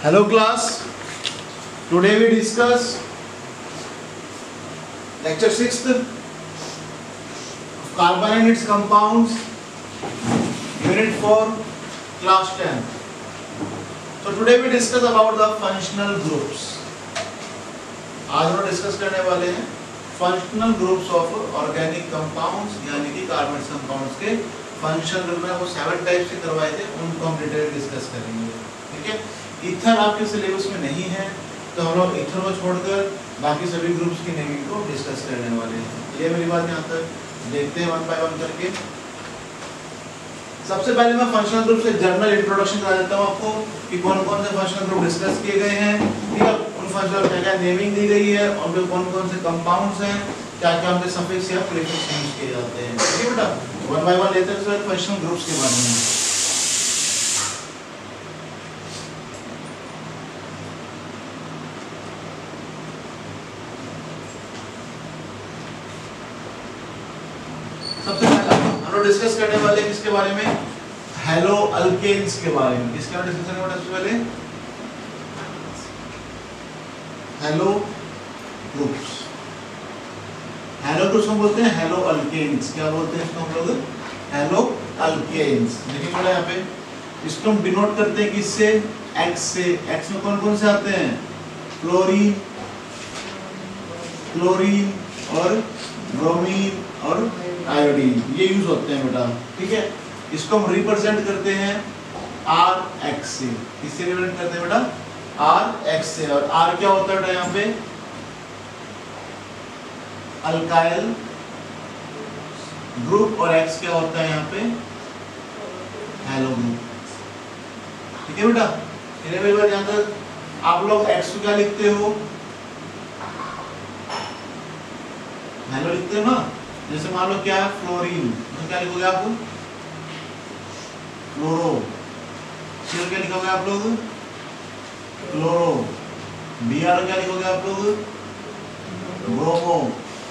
Hello class, today we discuss lecture 6th of carbon and its compounds, unit 4, class 10. So today we discuss about the functional groups. आज हम discuss करने वाले हैं functional groups of organic compounds, यानी कि carbon compounds के functional group में वो 7 टाइप से करवाए थे, उनको हम डिटेल डिस्कस करेंगे। ठीक है, ईथर आपके सिलेबस में नहीं है तो हम लोग ईथर को छोड़कर बाकी सभी ग्रुप्स की नेमिंग को डिस्कस करने वाले हैं। ये मेरी बात यहाँ तक देखते हैं वन बाय वन करके। सबसे पहले मैं फंक्शनल ग्रुप से जनरल इंट्रोडक्शन करा देता हूँ आपको कि कौन कौन से फंक्शनल ग्रुप डिस्कस किए गए हैं, ठीक है, उन फंक्शनल क्या क्या नेमिंग दी गई है और उनके कौन कौन से कंपाउंड्स हैं, क्या क्या उनके सफिक्स या प्रीफिक्स यूज किए जाते हैं। ठीक है बेटा, वन बाय वन लेते हैं फंक्शनल ग्रुप्स के बारे में। सबसे पहला हम लोग डिस्कस करने वाले किसके बारे में, हेलो अल्केन्स के बारे में। किसके बारे में डिस्कस करने वाले सबसे पहले, हेलो ग्रुप्स। हेलो ग्रुप्स हम बोलते हैं हेलो अल्केन्स। क्या बोलते हैं इसको हम लोग, हेलो अल्केन्स। देखिए थोड़ा यहाँ पे इसको हम डिनोट करते हैं किससे, एक्स से। एक्स में कौन कौन से आते हैं, क्लोरीन, क्लोरीन और ब्रोमीन और आयोडीन, ये यूज होते हैं बेटा। ठीक है, इसको हम रिप्रेजेंट करते हैं आर एक्स से। किससे रिप्रेजेंट करते हैं बेटा, आर एक्स से। और आर क्या होता है यहाँ पे, अल्काइल ग्रुप, और एक्स क्या होता है यहाँ पे, हेलो ग्रुप। ठीक है बेटा, मेरे बार यहाँ तक आप लोग एक्स को क्या लिखते हो, हेलो लिखते हो ना। जैसे मान लो क्या है, फ्लोरीन, तो क्या लिखोगे आप, फ्लोरो। सी क्या लिखोगे आप लोग, क्लोरो। बी आर क्या लिखोगे आप लोग, ब्रोमो।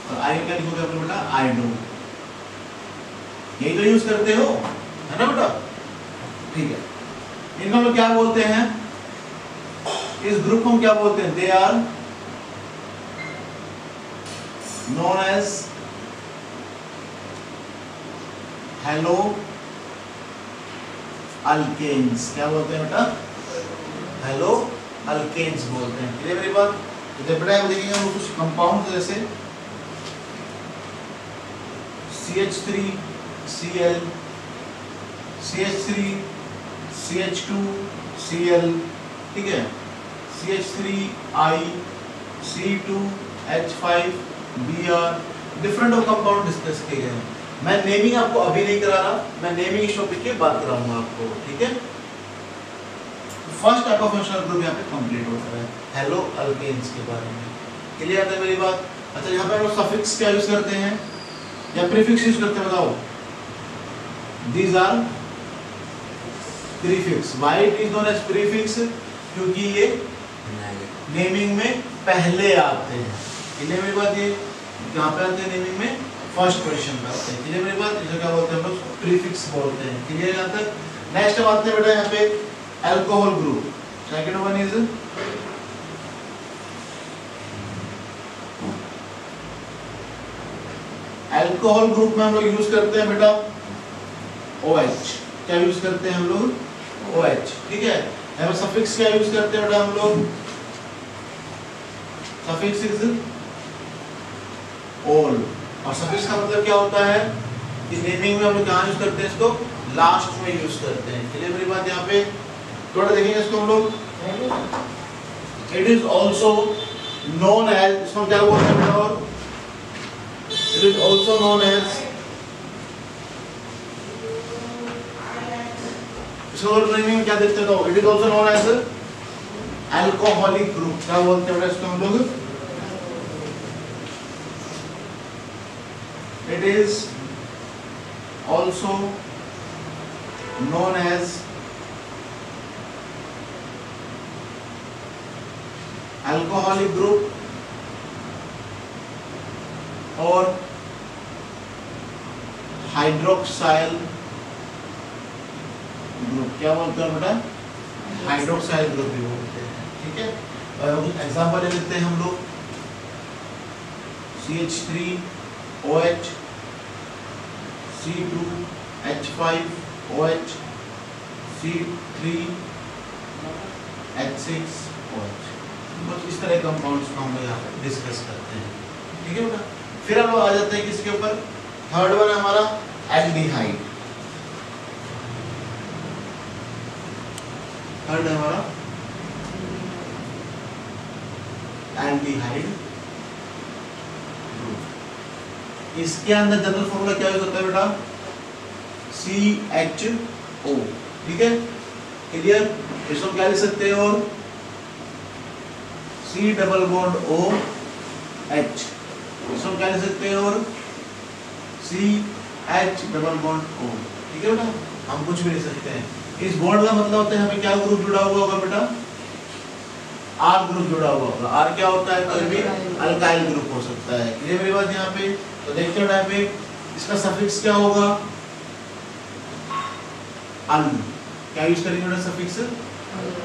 और आई क्या लिखोगे आप लोग बेटा, आइडो। यही तो यूज करते हो, है ना बेटा। ठीक है, इनको हम लोग क्या बोलते हैं, इस ग्रुप को हम क्या बोलते हैं, they are known as haloalkanes. क्या बोलते हैं बेटा, हेलो अल्केन्स बोलते हैं। क्लियर मेरी बात। तो बेटा देखेंगे हम कुछ कंपाउंड जैसे CH3 Cl, CH3 CH2 Cl, ठीक है, CH3I C2 H5 Br, different of compound discuss किए गए हैं। मैं नेमिंग आपको अभी नहीं करा रहा, मैं नेमिंग इस टॉपिक के बाद कराऊंगा आपको। ठीक है, first type of functional group यहाँ पे कंप्लीट होता है हेलो अल्केन्स के बारे में। क्लियर है मेरी बात। अच्छा, यहाँ पे हम लोग सफिक्स क्या यूज करते हैं या प्रीफिक्स यूज करते हैं, बताओ। These are prefix. Why it is known as prefix, क्योंकि ये नेमिंग में पहले आते हैं। क्लियर मेरी बात। ये कहाँ पे आते हैं, नेमिंग में फर्स्ट पोजीशन पे आते हैं। क्लियर मेरी बात। इसे क्या बोलते हैं हम लोग, प्रीफिक्स बोलते हैं। क्लियर यहाँ तक। नेक्स्ट आते हैं बेटा यहाँ पे alcohol group. Second one is alcohol group में हम लोग यूज करते हैं बेटा OH। क्या यूज करते हैं हम लोग, OH। ठीक है, यहाँ पे सफिक्स क्या यूज करते हैं बेटा हम लोग, सफिक्स इज ओल। और सफिक्स का मतलब क्या होता है, इस नेमिंग में हम लोग कहाँ यूज करते हैं, इसको लास्ट में यूज करते हैं। क्लियर मेरी बात। यहाँ पे थोड़ा देखेंगे इसको हम लोग। It is also known as, इसको क्या बोलते हैं बेटा, और it is also known as, इसको नेमिंग क्या देते हैं, it is also known as alcoholic group. क्या बोलते हैं बेटा इसको हम लोग, it is also known as alcoholic group और हाइड्रोक्साइल ग्रुप। क्या बोलते हैं बेटा, हाइड्रोक्साइल ग्रुप भी बोलते हैं, ठीक है। कुछ एग्जांपल ले लेते हैं हम लोग। CH3OH, C2H5OH, C3H6OH। बस इस तरह कंपाउंड्स को हम लोग यहाँ पे डिस्कस करते हैं, ठीक है बेटा। फिर हम लोग आ जाते हैं किसके ऊपर, थर्ड वन है हमारा एल्डिहाइड। थर्ड है हमारा एल्डिहाइड ग्रुप। इसके अंदर जनरल फॉर्मूला क्या यूज होता है बेटा, CHO, ठीक है, क्लियर। इसको क्या लिख सकते हो, C डबल बॉन्ड OH, इसको क्या लिख सकते हो, CH डबल बॉन्ड O, ठीक है बेटा। हम कुछ भी लिख सकते हैं। इस बॉन्ड का मतलब होता है हमें क्या ग्रुप जुड़ा हुआ होगा बेटा, R ग्रुप जुड़ा हुआ होगा। R क्या होता है, कोई भी अल्काइल ग्रुप हो सकता है, ये मेरी बात यहाँ पे। तो देखते हो यहाँ पे इसका सफिक्स क्या होगा, अल। क्या यूज करेंगे बेटा, सफिक्स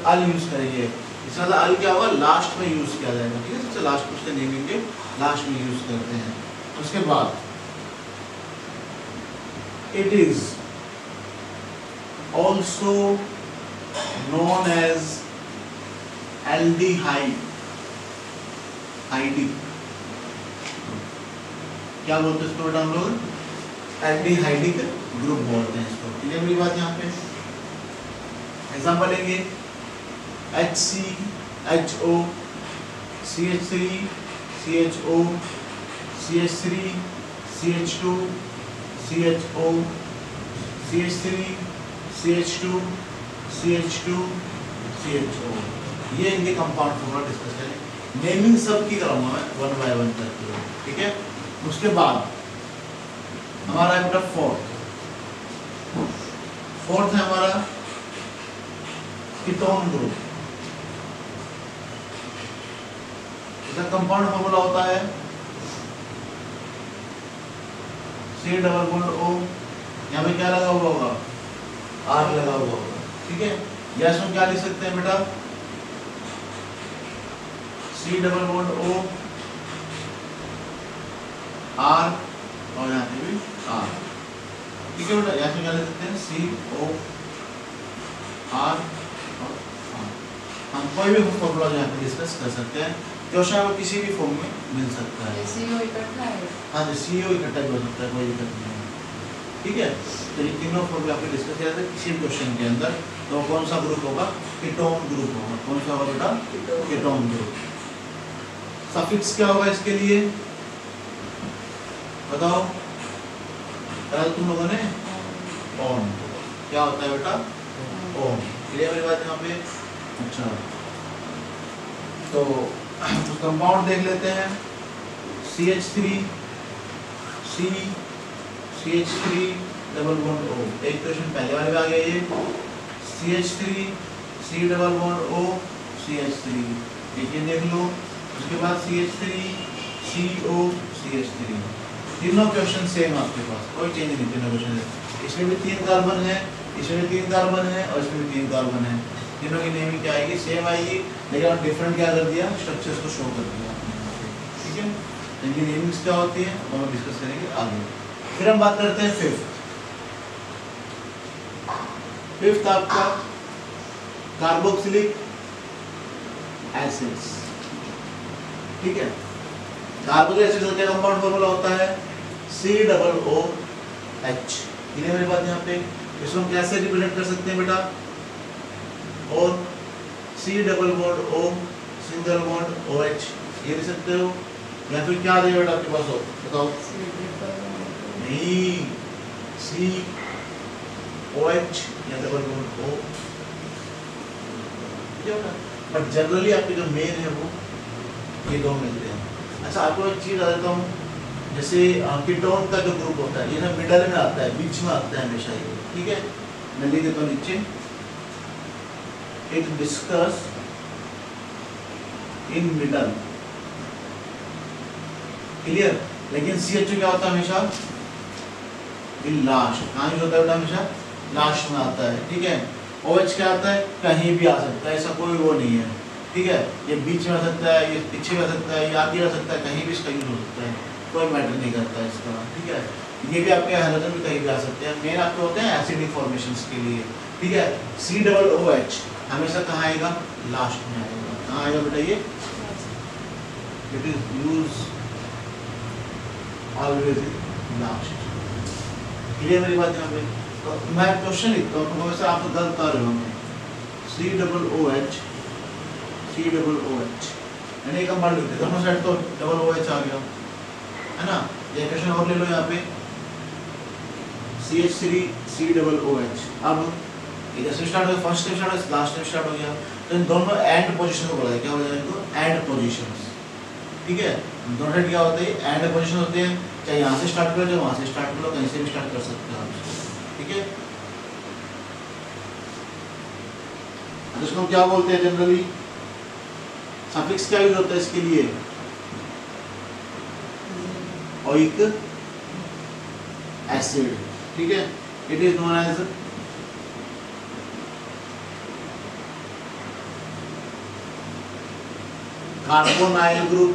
अल यूज करेंगे। इसका मतलब अल क्या होगा, लास्ट में यूज किया जाएगा, ठीक है। सबसे लास्ट में उसके नेमिंग के लास्ट में यूज करते हैं। उसके बाद it is also known as aldehyde, क्या बोलते हैं इसको बेटा हम लोग, एल्डिहाइडिक ग्रुप बोलते हैं इसको, क्लियर मेरी बात यहाँ पे। एग्जांपल लेंगे HCHO, CH3 CHO, CH3 CH2 CHO, CH3 CH2 CH2 CHO। ये इनके कंपाउंड फॉर्मूला डिस्कस करें। नेमिंग सब की कराऊंगा मैं वन बाय वन करके, ठीक है। उसके बाद हमारा है बेटा फोर्थ है हमारा कीटोन ग्रुप। इसका कंपाउंड फॉर्मूला होता है C डबल बॉन्ड O, यहाँ पे क्या लगा हुआ होगा, R लगा हुआ होगा, ठीक है। या इसमें क्या लिख सकते हैं बेटा, C double bond O, R, और यहाँ पे भी R, ठीक है बेटा। या इसमें क्या लिख सकते हैं, CO, R और R। हम कोई भी फॉर्मूला यहाँ पे डिस्कस कर सकते हैं, क्वेश्चन में किसी भी फॉर्म में मिल सकता है। CO इकट्ठा है, हाँ जी, CO इकट्ठा भी हो सकता है, कोई दिक्कत नहीं है, ठीक है। तो ये तीनों फॉर्मूले आपको डिस्कस किया था किसी भी क्वेश्चन के अंदर। तो कौन सा ग्रुप होगा, कीटोन ग्रुप होगा। कौन सा होगा बेटा, कीटोन ग्रुप। सफिक्स क्या होगा इसके लिए बताओ, कल तुम लोगों ने ऑन, क्या होता है बेटा, ऑन, क्लियर मेरी बात यहाँ पे। अच्छा, तो कंपाउंड देख लेते हैं। CH3 CH3 double bond O, एक क्वेश्चन पहले वाले में आ गया ये। CH3 C double bond O CH3, एक ये देख लो। उसके बाद CH3 CO CH3, तीनों क्वेश्चन सेम आपके पास, कोई चेंज नहीं, तीनों क्वेश्चन। इसमें भी 3 कार्बन है, इसमें भी 3 कार्बन है, और इसमें भी 3 कार्बन है। तीनों की नेमिंग क्या आएगी, सेम आएगी, लेकिन हम डिफरेंट क्या कर दिया, स्ट्रक्चर्स को शो कर दिया, ठीक है। इनकी नेमिंग्स क्या होती है वो हम डिस्कस करेंगे आगे। फिर हम बात करते हैं फिफ्थ आपका कार्बोक्सिलिक एसिड्स, ठीक है। कार्बोक्सिलिक एसिड का क्या कंपाउंड फॉर्मूला होता है, C डबल OH, ये मेरी बात यहाँ पे। इसको हम कैसे रिप्रेजेंट कर सकते हैं बेटा, और C double bond O single bond OH, ये लिख सकते हो। या फिर क्या देगा बेटा आपके पास हो, बताओ। नहीं, COH या double bond O, but generally आपके जो मेन है वो ये दो मिलते हैं। अच्छा, आपको एक चीज बता देता हूँ, जैसे कीटोन का जो ग्रुप होता है ये ना मिडल में आता है, बीच में आता है हमेशा ये, ठीक है। मैं लिख देता हूँ नीचे, it discuss in middle, clear. लेकिन CH2 क्या होता है हमेशा इन लास्ट, कहाँ यूज होता है बेटा, हमेशा लास्ट में आता है, ठीक है। OH क्या आता है, कहीं भी आ सकता है, ऐसा कोई वो नहीं है, ठीक है। ये बीच में आ सकता है, ये पीछे आ सकता है, ये आगे आ सकता है, कहीं भी इसका यूज हो सकता है, कोई मैटर नहीं करता है इसका, ठीक है। ये भी आपके हाइड्रोजन भी कहीं भी आ सकते हैं, मेन आपके होते हैं एसिडिक फॉर्मेशंस के लिए, ठीक है। COOH हमेशा कहाँ आएगा, लास्ट में आएगा, कहाँ आएगा बेटा ये, it is use always last. Clear मेरी बात यहाँ पे? तो मैं क्वेश्चन लिखता हूँ, तो वैसे आप तो गलत कर रहे होंगे, COOH यानी एक बार लिखते दोनों साइड तो OH आ गया है ना। ये क्वेश्चन और ले लो यहाँ पे, CH3COOH। अब इधर से स्टार्ट हो, फर्स्ट से स्टार्ट हो, लास्ट से स्टार्ट हो गया, तो इन दोनों एंड पोजीशन को बोला है, क्या हो जाएगा इनको, एंड पोजीशंस, ठीक है। दोनों साइड क्या होते हैं, एंड पोजीशन होते हैं, चाहे यहाँ से स्टार्ट करो, चाहे वहाँ से स्टार्ट करो, कहीं से भी स्टार्ट कर सकते हो आप, ठीक है। इसको क्या बोलते हैं जनरली, सफिक्स क्या यूज होता है इसके लिए, ओइक एसिड, ठीक है। It is known as carbonyl group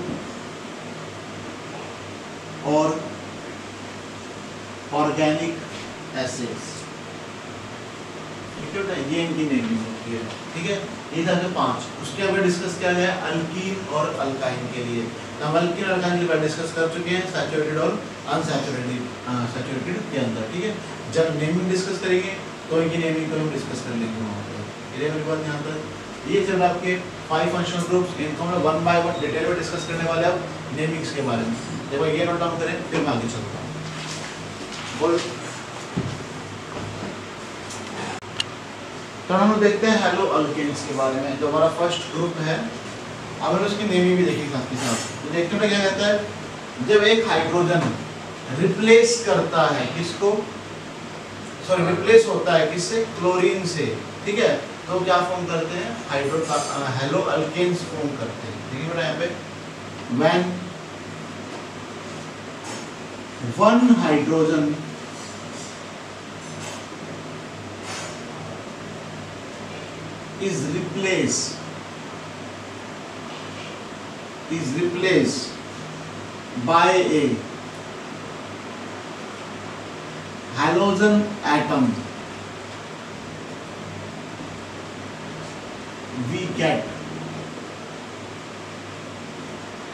और ऑर्गेनिक एसिड्स, ठीक है, ये इनकी नेमिंग होती है, ठीक है। ये था जो 5, उसके बाद डिस्कस किया गया अल्कीन और अल्काइन के लिए। हम अल्कीन और अल्काइन के बारे में डिस्कस कर चुके हैं, सैचुरेटेड और अनसैचुरेटेड के अंदर, ठीक है। जब नेमिंग डिस्कस करेंगे तो इनकी नेमिंग को हम डिस्कस कर लेंगे वहाँ पर, क्लियर मेरी बात यहाँ तक। ये चल आपके 5 फंक्शनल ग्रुप्स, इनको हम 1 बाय 1 डिटेल में डिस्कस करने वाले हैं अब नेमिंग्स के बारे में। जब ये नोट डाउन करें फिर मैं आगे चलता हूँ। बोल, तो हम देखते हैं हेलो अल्केन्स के बारे में, जो हमारा फर्स्ट ग्रुप है। अब हम उसकी नेमिंग भी देखेंगे साथ के साथ। तो देखते हैं क्या कहता है, जब एक हाइड्रोजन रिप्लेस करता है किसको, सॉरी रिप्लेस होता है किससे, क्लोरीन से, ठीक है, तो क्या फॉर्म करते हैं, हेलो अल्केन्स फॉर्म करते हैं। देखिए बेटा यहाँ पे, when one hydrogen is replaced by a halogen atom, we get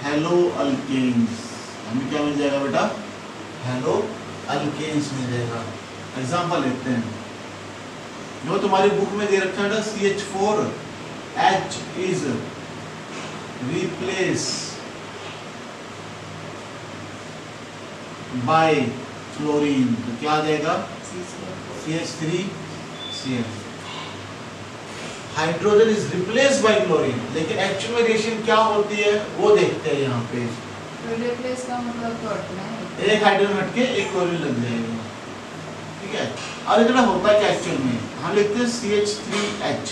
haloalkanes. हमें क्या मिल जाएगा बेटा, हेलो अल्केन्स मिल जाएगा। एग्जांपल लेते हैं, जो तुम्हारी बुक में दे रखा है CH4H is replaced by chlorine, तो क्या देगा, CH3Cl। Hydrogen is replaced by chlorine, लेकिन एक्चुअल में रिएक्शन क्या होती है वो देखते हैं यहाँ पे। रिप्लेस का मतलब तो हटना है, एक हाइड्रोजन हट के एक क्लोरीन लग जाएगा, ठीक है। और इतना होता है क्या एक्चुअल में, हम लिखते हैं CH3H,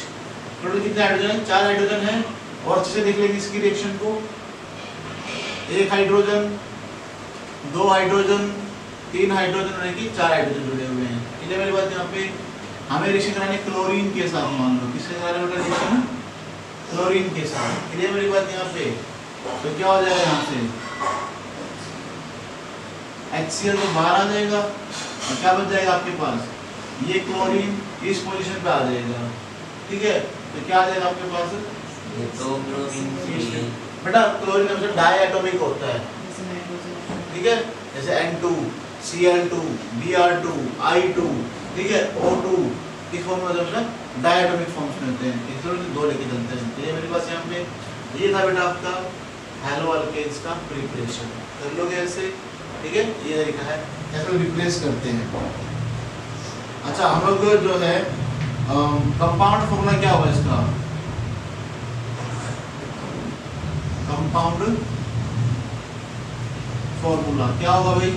टोटल कितने हाइड्रोजन है, 4 हाइड्रोजन है। और अच्छे से देख लेंगे इसकी रिएक्शन को, एक हाइड्रोजन, 2 हाइड्रोजन, 3 हाइड्रोजन, यानी कि 4 हाइड्रोजन जुड़े हुए हैं। इसलिए मेरी बात यहाँ पे हमें रिएक्शन करानी क्लोरीन के साथ, मान लो किसके साथ रिएक्शन, क्लोरीन के साथ। क्लियर मेरी बात यहाँ पे, तो क्या हो जाएगा यहाँ से, HCl तो बाहर आ जाएगा और क्या बच जाएगा आपके पास, ये क्लोरीन इस पोजीशन पे आ जाएगा, ठीक है। तो क्या आ जाएगा आपके पास, ये तो क्लोरीन, बेटा क्लोरीन का मतलब डाई एटॉमिक होता है, ठीक है, जैसे N2, Cl2, Br2, I2, ठीक है, O2 किस फॉर्म में होता है, डायटोमिक फॉर्म्स में होते हैं, इसलिए 2 लेके चलते हैं। ये मेरे पास यहाँ पे ये था बेटा आपका हेलो अल्केन्स का प्रिपरेशन, कर लोगे ऐसे, ठीक है। ये तरीका है कैसे रिप्लेस करते हैं। अच्छा, हम लोग जो है कंपाउंड फॉर्मूला क्या होगा इसका, कंपाउंड फॉर्मूला क्या होगा भाई,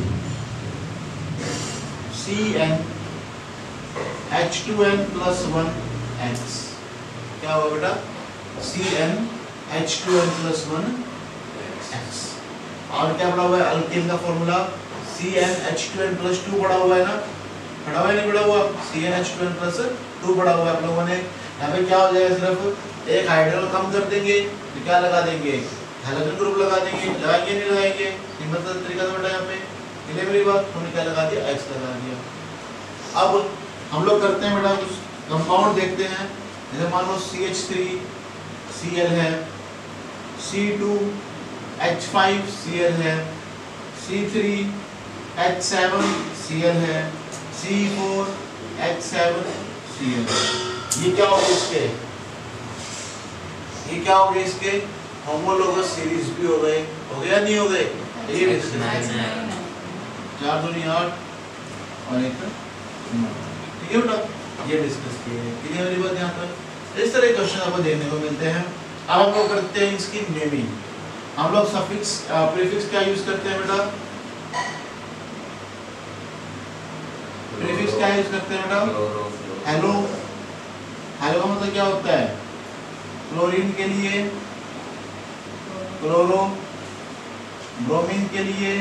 CnH2n+1x, क्या होगा बेटा, CnH2n+1x। और क्या पढ़ा हुआ है अल्केन का फॉर्मूला, CnH2n+2 पढ़ा हुआ है ना, पढ़ा हुआ है नहीं पढ़ा हुआ, CnH2n+2 2 पढ़ा हुआ है आप लोगों ने। यहाँ पे क्या हो जाएगा, सिर्फ एक हाइड्रोजन कम कर देंगे तो क्या लगा देंगे, हैलोजन ग्रुप लगा देंगे। लगाएंगे नहीं लगाएंगे, सिंपल सा तरीका था बेटा। यहाँ पे क्लियर मेरी बात, हमने क्या लगा दिया, X लगा दिया। अब हम लोग करते हैं बेटा कुछ कंपाउंड देखते हैं। जैसे मान लो CH3Cl है, C2H5Cl है, C3H7Cl है, C4H7Cl। ये क्या हो गए इसके, ये क्या हो गए इसके होमोलोगस सीरीज भी हो गए, हो गया नहीं हो गए। ये डिस्कस करना है, 4 दूनी 8 और 1 9, ठीक है बेटा, ये डिस्कस किए हैं। क्लियर मेरी बात यहाँ पर। इस तरह के क्वेश्चन आपको देखने को मिलते हैं। अब हम लोग करते हैं इसकी नेमिंग। हम लोग सफिक्स प्रीफिक्स क्या यूज करते हैं बेटा, प्रीफिक्स क्या यूज करते हैं बेटा, हेलो। हेलो का मतलब क्या होता है, क्लोरीन के लिए क्लोरो, ब्रोमीन के लिए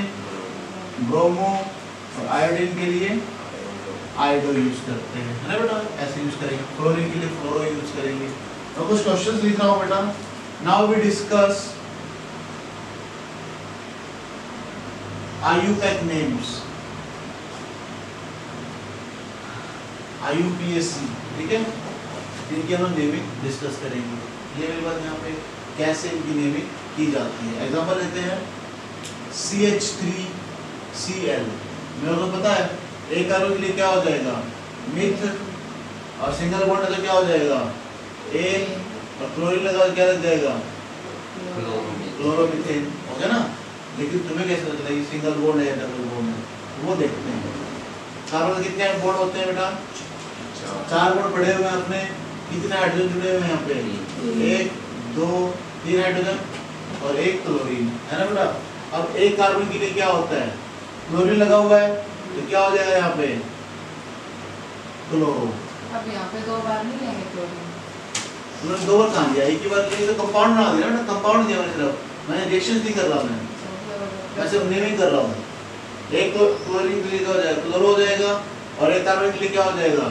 ब्रोमो और आयोडीन के लिए आयोडो यूज करते हैं, है ना बेटा। ऐसे यूज करेंगे, क्लोरीन के लिए फ्लोरो यूज करेंगे। तो कुछ क्वेश्चंस लिख रहा हूं बेटा। Now we discuss IUPAC names, IUPAC, ठीक है। इनकी हम नेमिंग डिस्कस करेंगे। ये मेरी बात यहाँ पे कैसे इनकी नेमिंग की जाती है। एग्जांपल लेते हैं CH3Cl। मेरे को पता है एक कार्बन के लिए क्या हो जाएगा, मिथ, और सिंगल बॉन्ड है तो क्या हो जाएगा, एन, और क्लोरीन लगा तो क्या लग जाएगा, क्लोरोमीथेन, हो गया ना। लेकिन तुम्हें कैसे पता चलेगी सिंगल बॉन्ड है या डबल बॉन्ड है, वो देखते हैं। कार्बन के कितने बॉन्ड होते हैं बेटा, 4 बॉन्ड पड़े हुए हैं अपने। कितने हाइड्रोजन जुड़े हुए हैं यहाँ पे, 1 2 3 हाइड्रोजन और 1 क्लोरीन, है ना बेटा। अब एक कार्बन के लिए क्या होता है, क्लोरीन लगा हुआ है तो क्या हो जाएगा यहाँ पे, क्लोरो। अब यहाँ पे 2 बार नहीं लेंगे क्लोरीन, उन्होंने 2 बार कहा दिया, एक ही बार लिए तो कंपाउंड बना दिया ना। कंपाउंड दिया मैंने, सिर्फ मैंने रिएक्शन नहीं कर रहा, मैं सिर्फ नेमिंग कर रहा हूँ। एक तो क्लोरीन के लिए क्या हो जाएगा, क्लोरो हो जाएगा, और एक कार्बन के लिए क्या हो जाएगा,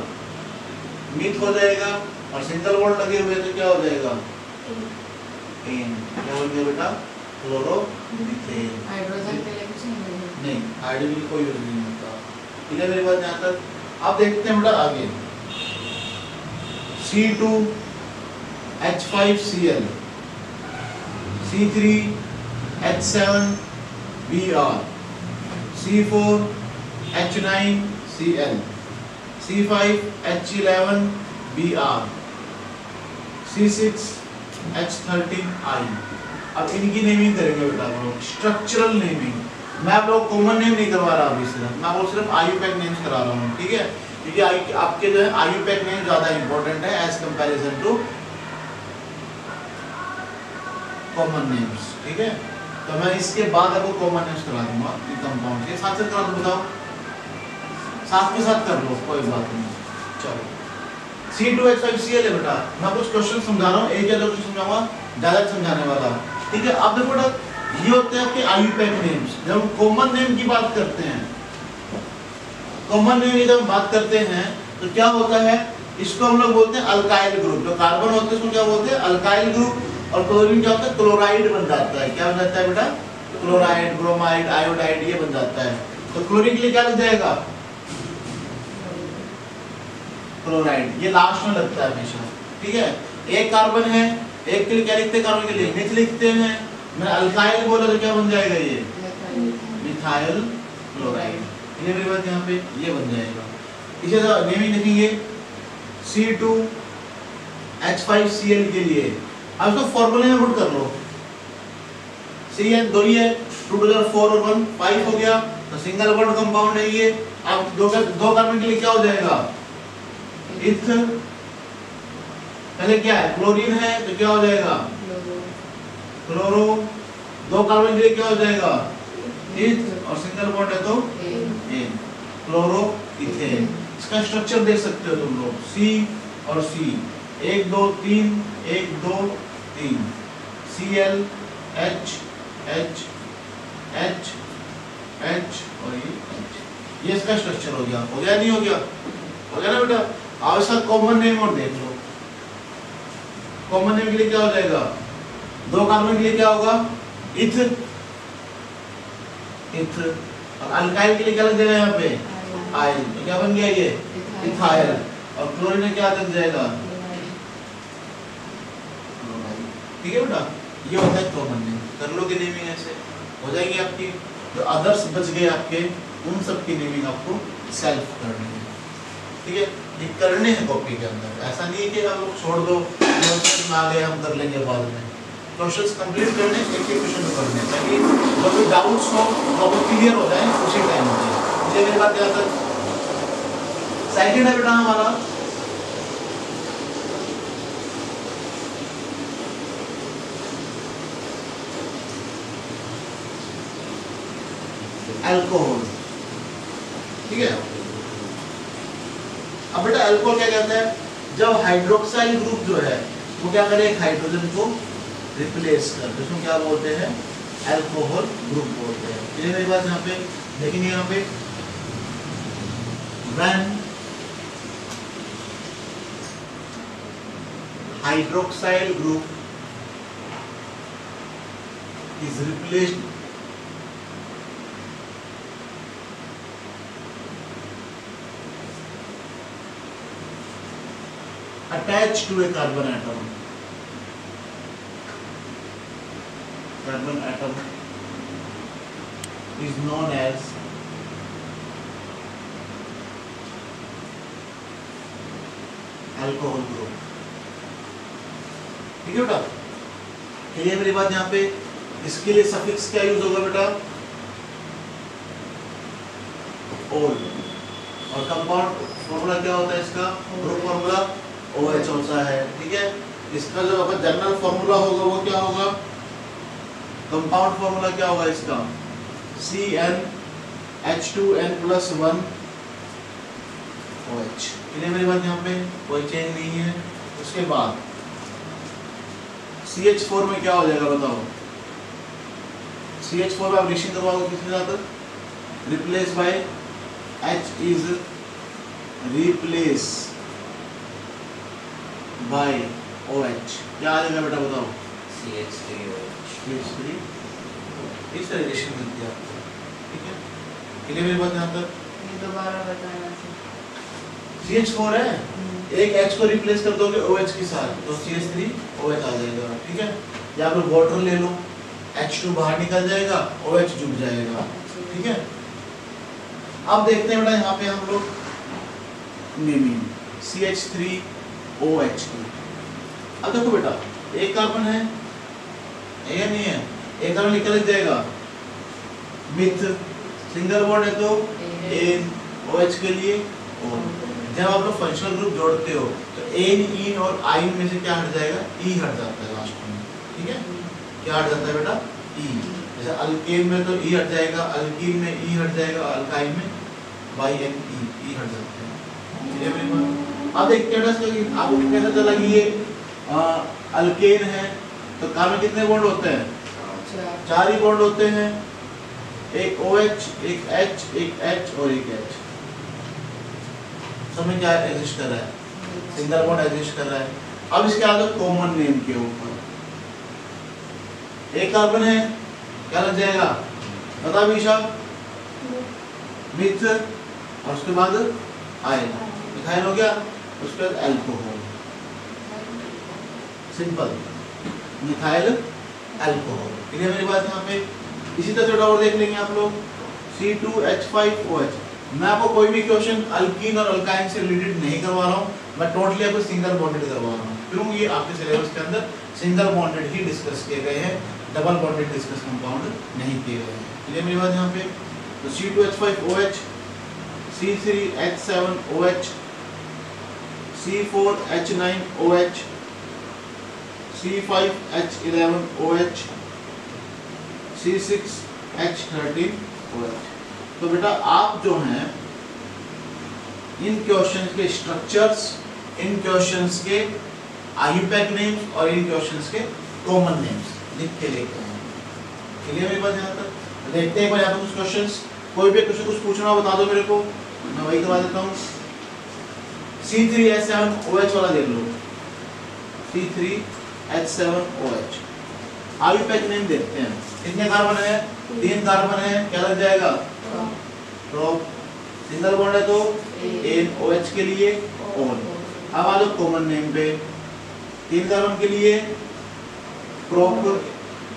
मिथ हो जाएगा, और सिंगल बॉन्ड लगे हुए तो क्या हो जाएगा, एन। क्या हो गया बेटा, क्लोरोमीथेन। हाइड्रोजन के लिए कुछ नहीं, हाइड्रोजन की कोई यूज नहीं होता। क्लियर मेरी बात यहाँ तक। अब देखते हैं बेटा आगे, C2H5Cl, C3H7Br, C4H9Cl, C5H11Br, C6H13I। अब इनकी नेमिंग करेंगे बेटा हम लोग, स्ट्रक्चरल नेमिंग। मैं आप लोग कॉमन नेम नहीं करवा रहा अभी, सिर्फ मैं आपको सिर्फ IUPAC नेम्स करा रहा हूँ, ठीक है। क्योंकि आपके जो है IUPAC नेम ज्यादा इंपॉर्टेंट है as comparison to common names, ठीक है। तो मैं इसके बाद आपको कॉमन नेम्स करा दूंगा कंपाउंड के साथ साथ करा दूं, बताओ साथ के साथ कर लो, कोई बात नहीं। चलो C2H5Cl है बेटा। मैं कुछ क्वेश्चन समझा रहा हूँ, एक या दो क्वेश्चन समझाऊंगा, ज्यादा समझाने वाला, ठीक है। अब देखो बेटा, ये होते हैं आपके IUPAC नेम्स। जब हम कॉमन नेम की बात करते हैं, कॉमन नेम की जब हम बात करते हैं तो क्या होता है, इसको हम लोग बोलते हैं अल्काइल ग्रुप। जो कार्बन होते हैं उसको क्या बोलते हैं, अल्काइल ग्रुप। और क्लोरीन क्या होता है, क्लोराइड बन जाता है। क्या बन जाता है बेटा, क्लोराइड, ब्रोमाइड, आयोडाइड, ये बन जाता है। तो क्लोरीन के लिए क्या लग जाएगा, क्लोराइड। ये लास्ट में लगता है हमेशा, ठीक है। एक कार्बन है, एक के लिए क्या लिखते हैं, कार्बन के लिए मिथ लिखते हैं। मैंने अल्काइल बोला तो क्या बन जाएगा, ये मिथाइल क्लोराइड। ये मेरी बात यहाँ पे ये बन जाएगा। इसे नेमिंग लिखेंगे C2H5Cl के लिए। अब इसको फॉर्मूले में पुट कर लो, CN 2 ही है, 2 to the 4 और 1 5 हो गया, तो सिंगल बॉन्ड कंपाउंड है ये। अब दो कार्बन के लिए क्या हो जाएगा, इथ। पहले क्या है, क्लोरीन है तो क्या हो जाएगा, क्लोरो। 2 कार्बन के लिए क्या हो जाएगा, इथ, और सिंगल बॉन्ड है तो एन, क्लोरो इथेन। इसका स्ट्रक्चर देख सकते हो तुम लोग, C और C, 1 2 3 1 2 3, Cl H H H H और ये H। ये इसका स्ट्रक्चर हो गया, नहीं हो गया, हो गया ना बेटा। अब इसका कॉमन नेम और देख लो। कॉमन नेम के लिए क्या हो जाएगा, 2 कार्बन के लिए क्या होगा, इथ। इथ। और अल्काइल के लिए क्या लग जाएगा यहाँ पे, आयल। तो क्या बन गया ये, इथाइल। और क्लोरीन में क्या लग जाएगा, ठीक है बेटा। ये होता है कॉमन नेम। कर लो कि नेमिंग ऐसे हो जाएगी आपकी। जो अदर्स बच गए आपके, उन सब की नेमिंग आपको सेल्फ करनी है, ठीक है। ये करने हैं कॉपी के अंदर, ऐसा नहीं है कि आप लोग छोड़ दो, क्वेश्चन में आ गए हम कर लेंगे बाद में। क्वेश्चंस कंप्लीट करने, एक एक क्वेश्चन करने, ताकि जो भी डाउट्स हो वो क्लियर हो जाए उसी टाइम में। ये मेरी बात याद है। सेकंड है बेटा हमारा अल्कोहल, ठीक है। अब बेटा अल्कोहल क्या कहता है, जब हाइड्रोक्साइल ग्रुप जो है वो क्या करे, एक हाइड्रोजन को रिप्लेस कर, जिसको क्या बोलते हैं, अल्कोहल ग्रुप बोलते हैं। ये मेरी बात यहाँ पे देखेंगे, यहाँ पे when hydroxyl group is replaced attached to a carbon atom. Carbon atom is known as alcohol group. ठीक है बेटा, क्लियर मेरी बात यहाँ पे। इसके लिए सफिक्स क्या यूज होगा बेटा, ओल। और कंपाउंड फॉर्मूला क्या होता है इसका, ग्रुप फॉर्मूला OH होता है, ठीक है। इसका जो अपन जनरल फॉर्मूला होगा वो क्या होगा, कंपाउंड फॉर्मूला क्या होगा इसका, CnH2n+1 OH। क्लियर मेरी बात यहाँ पे, कोई चेंज नहीं है। उसके बाद CH4 में क्या हो जाएगा बताओ, CH4 में आप रिएक्शन करवाओगे किसके साथ, replace by H is replace by OH। क्या आ जाएगा बेटा बताओ, CH3OH। इस तरह रिएक्शन मिलती है आपको, ठीक है। क्लियर मेरी बात यहाँ तक। ये दोबारा बताना CH4 है, एक H को रिप्लेस कर दोगे OH के साथ तो CH3OH आ जाएगा, ठीक है। या आप वाटर ले लो, H2 बाहर निकल जाएगा, OH जुड़ जाएगा, ठीक है। अब देखते हैं बेटा यहाँ पे हम लोग नेमिंग CH3OH2। अब देखो बेटा, एक कार्बन है, या नहीं है, एक कार्बन निकल जाएगा, मिथ, सिंगल बॉन्ड है तो एन, OH के लिए O। जब आप लोग फंक्शनल ग्रुप जोड़ते हो तो एन, इन और आइन में से क्या हट जाएगा, ई हट जाता है लास्ट में, ठीक है। क्या हट जाता है बेटा, ई। जैसे अल्केन में तो ई हट जाएगा, अल्कीन में ई हट जाएगा, अल्काइन में बाई एन ई हट जाता है। अब देखते हैं आपको कैसे चला कि ये अल्केन है तो कार्बन कितने बॉन्ड होते हैं, 4 ही बॉन्ड होते हैं, एक OH, एक H, एक H और एक H। सब में क्या एग्जिस्ट कर रहा है, सिंगल बॉन्ड एग्जिस्ट कर रहा है। अब इसके आगे कॉमन नेम के ऊपर एक कार्बन है, क्या लग जाएगा बता विशा, मिथ, और उसके बाद आयन, मिथाइल हो गया, उसके बाद alcohol, simple, methyl alcohol. Clear मेरी बात यहाँ पे। इसी तरह थोड़ा और देख लेंगे आप लोग, C2H5OH। मैं आपको कोई भी क्वेश्चन अल्कीन और अल्काइन से रिलेटेड नहीं करवा रहा हूँ, मैं टोटली आपको सिंगल बॉन्डेड करवा रहा हूँ, क्यों, ये आपके सिलेबस के अंदर सिंगल बॉन्डेड ही डिस्कस किए गए हैं, डबल बॉन्डेड डिस्कस कंपाउंड नहीं किए गए हैं। क्लियर मेरी बात यहाँ पे। तो C2H5OH, C3H7OH, C4H9OH, C5H11OH, C6H13OH। तो बेटा आप जो हैं इन क्वेश्चंस के स्ट्रक्चर्स, इन क्वेश्चंस के आईयूपैक नेम्स और इन क्वेश्चंस के कॉमन नेम्स लिख के लेके आए। क्लियर मेरी बात यहाँ तक। देखते हैं यहाँ पर कुछ क्वेश्चंस, कोई भी क्वेश्चन कुछ पूछना बता दो मेरे को, मैं वही करवा देता हूँ। C3H7OH वाला देख लो, C3H7OH। आयुपैक नेम देखते हैं, कितने कार्बन है? 3 कार्बन है, क्या लग जाएगा? प्रोप। सिंगल बॉन्ड है तो OH के लिए ऑन। अब आ जाओ कॉमन नेम पे, 3 कार्बन के लिए प्रोप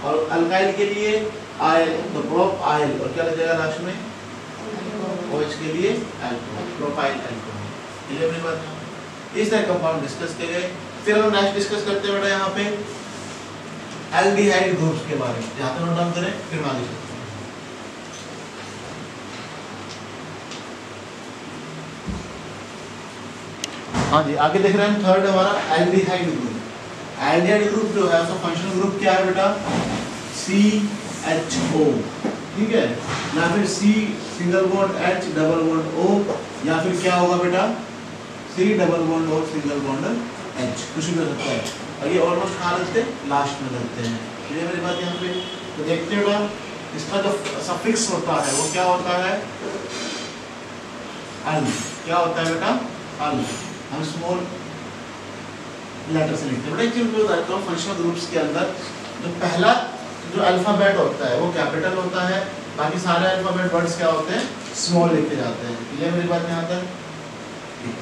और अल्काइल के लिए आयल, तो प्रोप आयल और क्या लग जाएगा लास्ट में? OH के लिए अल्कोहल, प्रोपाइल अल्कोहल। ये अपनी बात है। इस तरह कंपाउंड डिस्कस किए गए। फिर हम नेक्स्ट डिस्कस करते हैं बेटा यहाँ पे एल्डिहाइड ग्रुप्स के बारे में। यहाँ पे नोट डाउन करें, फिर आगे चलते हैं। हाँ जी, आगे देख रहे हैं थर्ड हमारा एल्डिहाइड ग्रुप। एल्डिहाइड ग्रुप जो है उसका फंक्शनल ग्रुप क्या है बेटा? CHO, ठीक है, या फिर C single bond H double bond O, या फिर क्या होगा बेटा? C double bond O single bond H, कुछ भी हो सकता है। और ये ऑलमोस्ट कहाँ लगते हैं? लास्ट में लगते हैं। ये मेरी बात यहाँ पे तो देखते हो बेटा, इसका जो सफिक्स होता है वो क्या होता है? अल। क्या होता है बेटा? अल। हम स्मॉल लेटर से लिखते हैं बेटा। एक चीज बताता हूँ, फंक्शनल ग्रुप्स के अंदर जो पहला जो अल्फाबेट होता है वो कैपिटल होता है, बाकी सारे अल्फाबेट वर्ड्स क्या होते हैं? स्मॉल लिखे जाते हैं। ये मेरी बात यहाँ तक।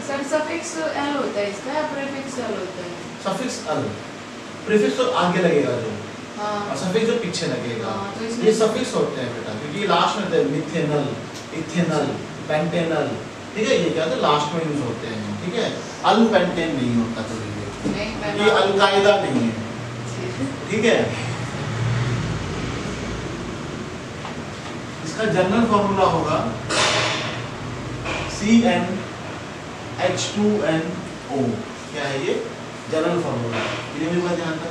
सर सफिक्स एल होता है इसका या प्रीफिक्स एल होता है? सफिक्स अल, प्रीफिक्स तो आगे लगेगा जो, हाँ। और सफिक्स जो पीछे लगेगा। हाँ, तो इसमें ये सफिक्स होते हैं बेटा, क्योंकि ये लास्ट में होते हैं। मिथेनल, इथेनल, पेंटेनल, ठीक है, ये क्या होता है? लास्ट में यूज होते हैं, ठीक है। अल पेंटेन नहीं होता कभी भी, ये अलकायदा नहीं है, ठीक है। इसका जनरल फॉर्मूला होगा CnH2nO। क्या है ये? General formula. ये भी बात ध्यान रखना।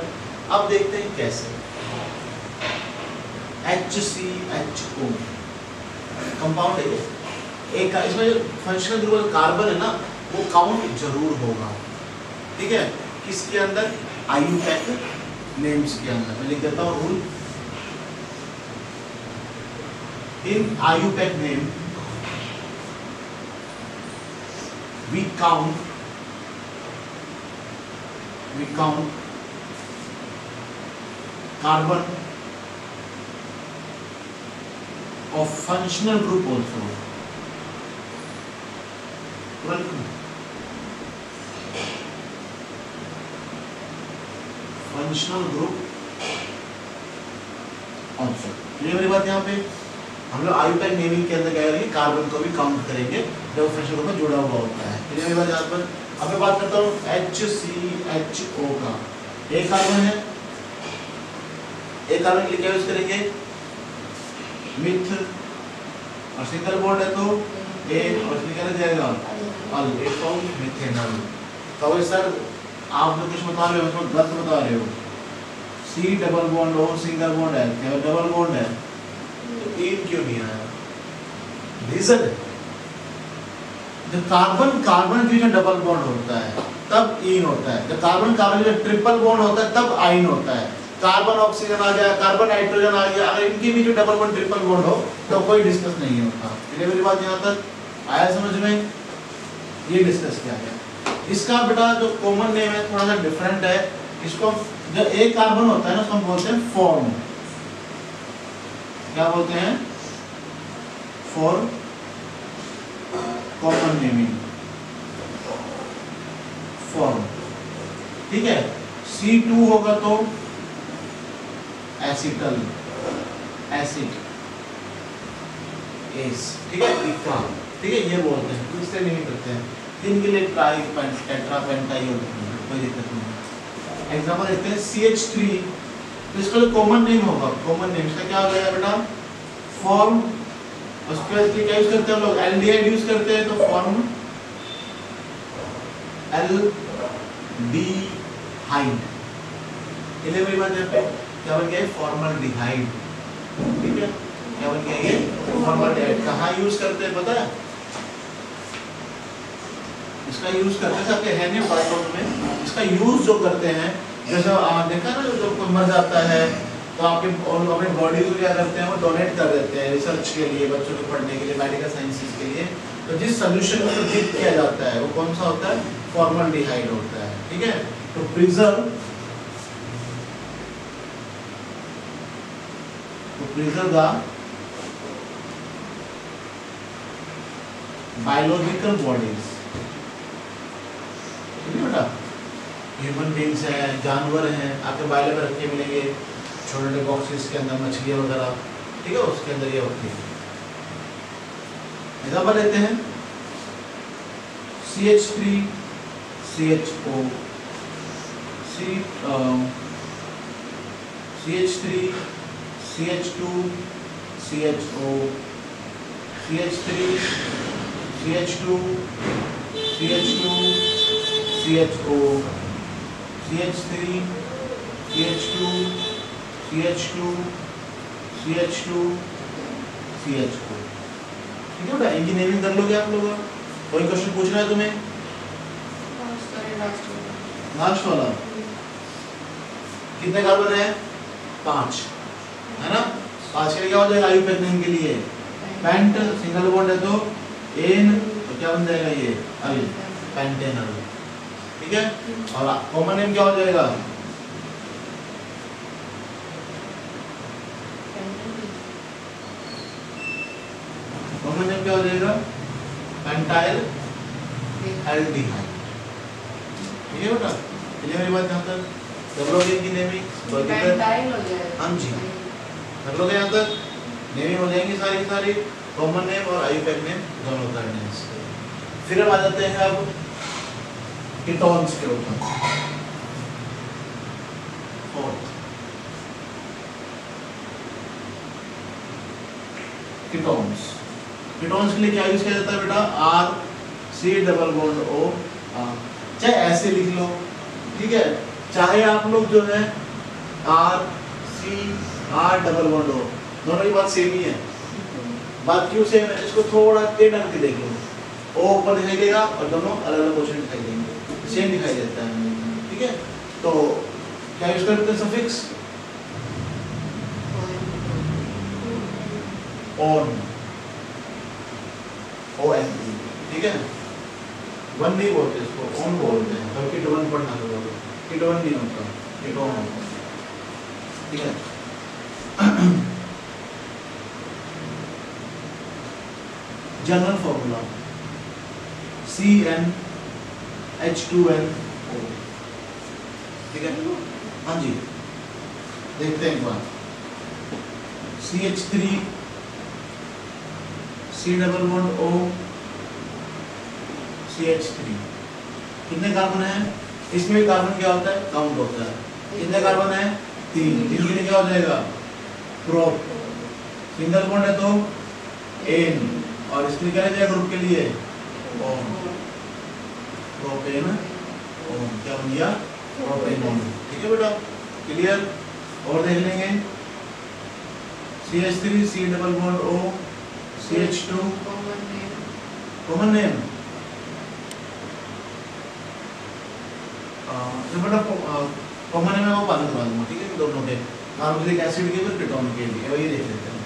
अब देखते हैं कैसे। HCHO कंपाउंड है ये। एक इसमें जो फंक्शनल ग्रुप कार्बन है ना, वो काउंट जरूर होगा, ठीक है। किसके अंदर? आयुपैक नेम्स के अंदर। मैं लिख देता हूँ rule. In IUPAC name, we count carbon of functional group also. Functional group also. ये मेरी बात यहाँ पे हम लोग आयुपैक नेमिंग के अंदर क्या करेंगे? कार्बन को भी काउंट करेंगे जब फंक्शनल ग्रुप में जुड़ा हुआ होता है। ये मेरी बात यहाँ पर। अब मैं बात करता हूँ HCHO का। एक कार्बन है, एक कार्बन के लिए क्या यूज करेंगे? मिथ, और सिंगल बॉन्ड है तो ए, और इसमें क्या लग जाएगा? अल। एक फॉर्म मिथेनॉल। तो सर आप जो कुछ बता रहे हो उसमें गलत बता रहे हो। C double bond O single bond है, क्या डबल बॉन्ड है? इन क्यों नहीं आया? रीजन है, जब कार्बन कार्बन के बीच डबल बॉन्ड होता है तब इन होता है, जब कार्बन कार्बन के ट्रिपल बॉन्ड होता है तब आइन होता है। कार्बन ऑक्सीजन आ गया, कार्बन नाइट्रोजन आ गया, अगर इनके बीच डबल बॉन्ड ट्रिपल बॉन्ड हो तो कोई डिस्कस नहीं होता। इसलिए मेरी बात यहाँ तक आया समझ में? ये डिस्कस किया गया। इसका बेटा जो कॉमन नेम है थोड़ा सा डिफरेंट है। इसको जो एक कार्बन होता है ना उसको हम बोलते हैं फॉर्म। क्या बोलते हैं? फॉर कॉमन नेमिंग फॉर्म, ठीक है। C2 होगा तो एसिटल, एसिड, एस, ठीक है, इका, ठीक है, ये बोलते हैं। इससे नहीं करते हैं। इनके लिए ट्राई टेट्रा पेंटाइल, कोई दिक्कत नहीं। एग्जांपल देखते हैं CH3, तो इसका जो कॉमन नेम होगा, कॉमन नेम इसका क्या हो जाएगा बेटा? फॉर्म। उसके बाद क्या यूज करते हैं हम लोग? एल्डिहाइड यूज करते हैं, तो फॉर्म एल्डिहाइड। इन्हें मेरी बात यहाँ पे क्या बन गया? फॉर्मल्डिहाइड, ठीक है। क्या बन गया ये? फॉर्मल्डिहाइड। कहाँ यूज करते हैं पता है? इसका यूज करते हैं आपके है नहीं बायोलॉजी में। इसका यूज जो करते हैं, जैसे देखा ना, जो कोई मर जाता है तो आपके और अपने बॉडी को क्या करते हैं, वो डोनेट कर देते हैं रिसर्च के लिए, बच्चों के पढ़ने के लिए, मेडिकल साइंसेज के लिए। तो जिस सोल्यूशन को डिप किया जाता है वो कौन सा होता है, फॉर्मल्डिहाइड होता है। ठीक है, तो प्रिजर्व द बायोलॉजिकल बॉडीज, बेटा ह्यूमन बींग्स हैं, जानवर हैं, आपके बायोलॉजी में रखे मिलेंगे छोटे छोटे बॉक्सेस के अंदर, मछलियाँ वगैरह, ठीक है, उसके अंदर ये होती है। एग्जाम्पल लेते हैं CH3 CHO, CH3 CH2 CHO, CH3 CH2 CH2 CHO, CH3 CH2 CH2 CH2 CHO। ठीक है बेटा, इंजीनियरिंग कर लोगे आप लोग। कोई क्वेश्चन पूछना है तुम्हें? लास्ट वाला कितने कार्बन है? 5 है ना। 5 के लिए क्या हो जाएगा आइयूपेक्टिन के लिए? पेंट, सिंगल बॉन्ड है तो एन, तो क्या बन जाएगा ये अल, पेंटेनल। ठीक है, और कॉमन नेम क्या हो जाएगा? कॉमन नेम क्या हो जाएगा? Pentyl aldehyde. ठीक है बेटा, चलिए मेरी बात यहाँ तक कर लोगे की नेमिंग पेंटाइल हो जाएगा। हाँ जी, कर लोगे यहाँ तक, नेमिंग हो जाएंगी सारी सारी, कॉमन नेम और आइयूपैक नेम दोनों करने हैं। फिर हम आ जाते हैं अब कीटोन्स के ऊपर। कीटोन्स, कीटोन्स के लिए क्या यूज किया जाता है बेटा? RC≡O। चाहे ऐसे लिख लो, ठीक है, चाहे आप लोग जो है RC≡O, दोनों की बात सेम ही है। बात क्यों सेम है, इसको थोड़ा टेढ़ के देख लो, O ऊपर दिखाई देगा और दोनों अलग अलग पोर्शन दिखाई देंगे, सेम दिखाई देता है। ठीक है, तो क्या यूज करते हैं सफिक्स? On, ON। ठीक है, वन नहीं बोलते इसको, ऑन बोलते हैं। तो कीटोन पढ़ना होगा, कीटोन नहीं होता, कीटोन होता। ठीक है, जनरल फॉर्मूला CnH2nO। ठीक है, हाँ जी, देखते हैं एक बार। CH3 C≡O CH3, कितने कार्बन है? इसमें भी कार्बन क्या होता है, काउंट होता है। कितने कार्बन है? 3। 3 के लिए क्या हो जाएगा? प्रोप, सिंगल बॉन्ड है तो एन, और इसके लिए क्या है ग्रुप के लिए? ओन, प्रोपेन ओन, क्या बन गया? Propane own. ठीक है बेटा, क्लियर? और देख लेंगे CH3 C≡O CH2, common name बेटा, कॉमन नेम मैं वो बात करवा दूंगा। ठीक है, दोनों के कार्बोक्सिलिक एसिड के और कीटोन के लिए वही देख लेते हैं।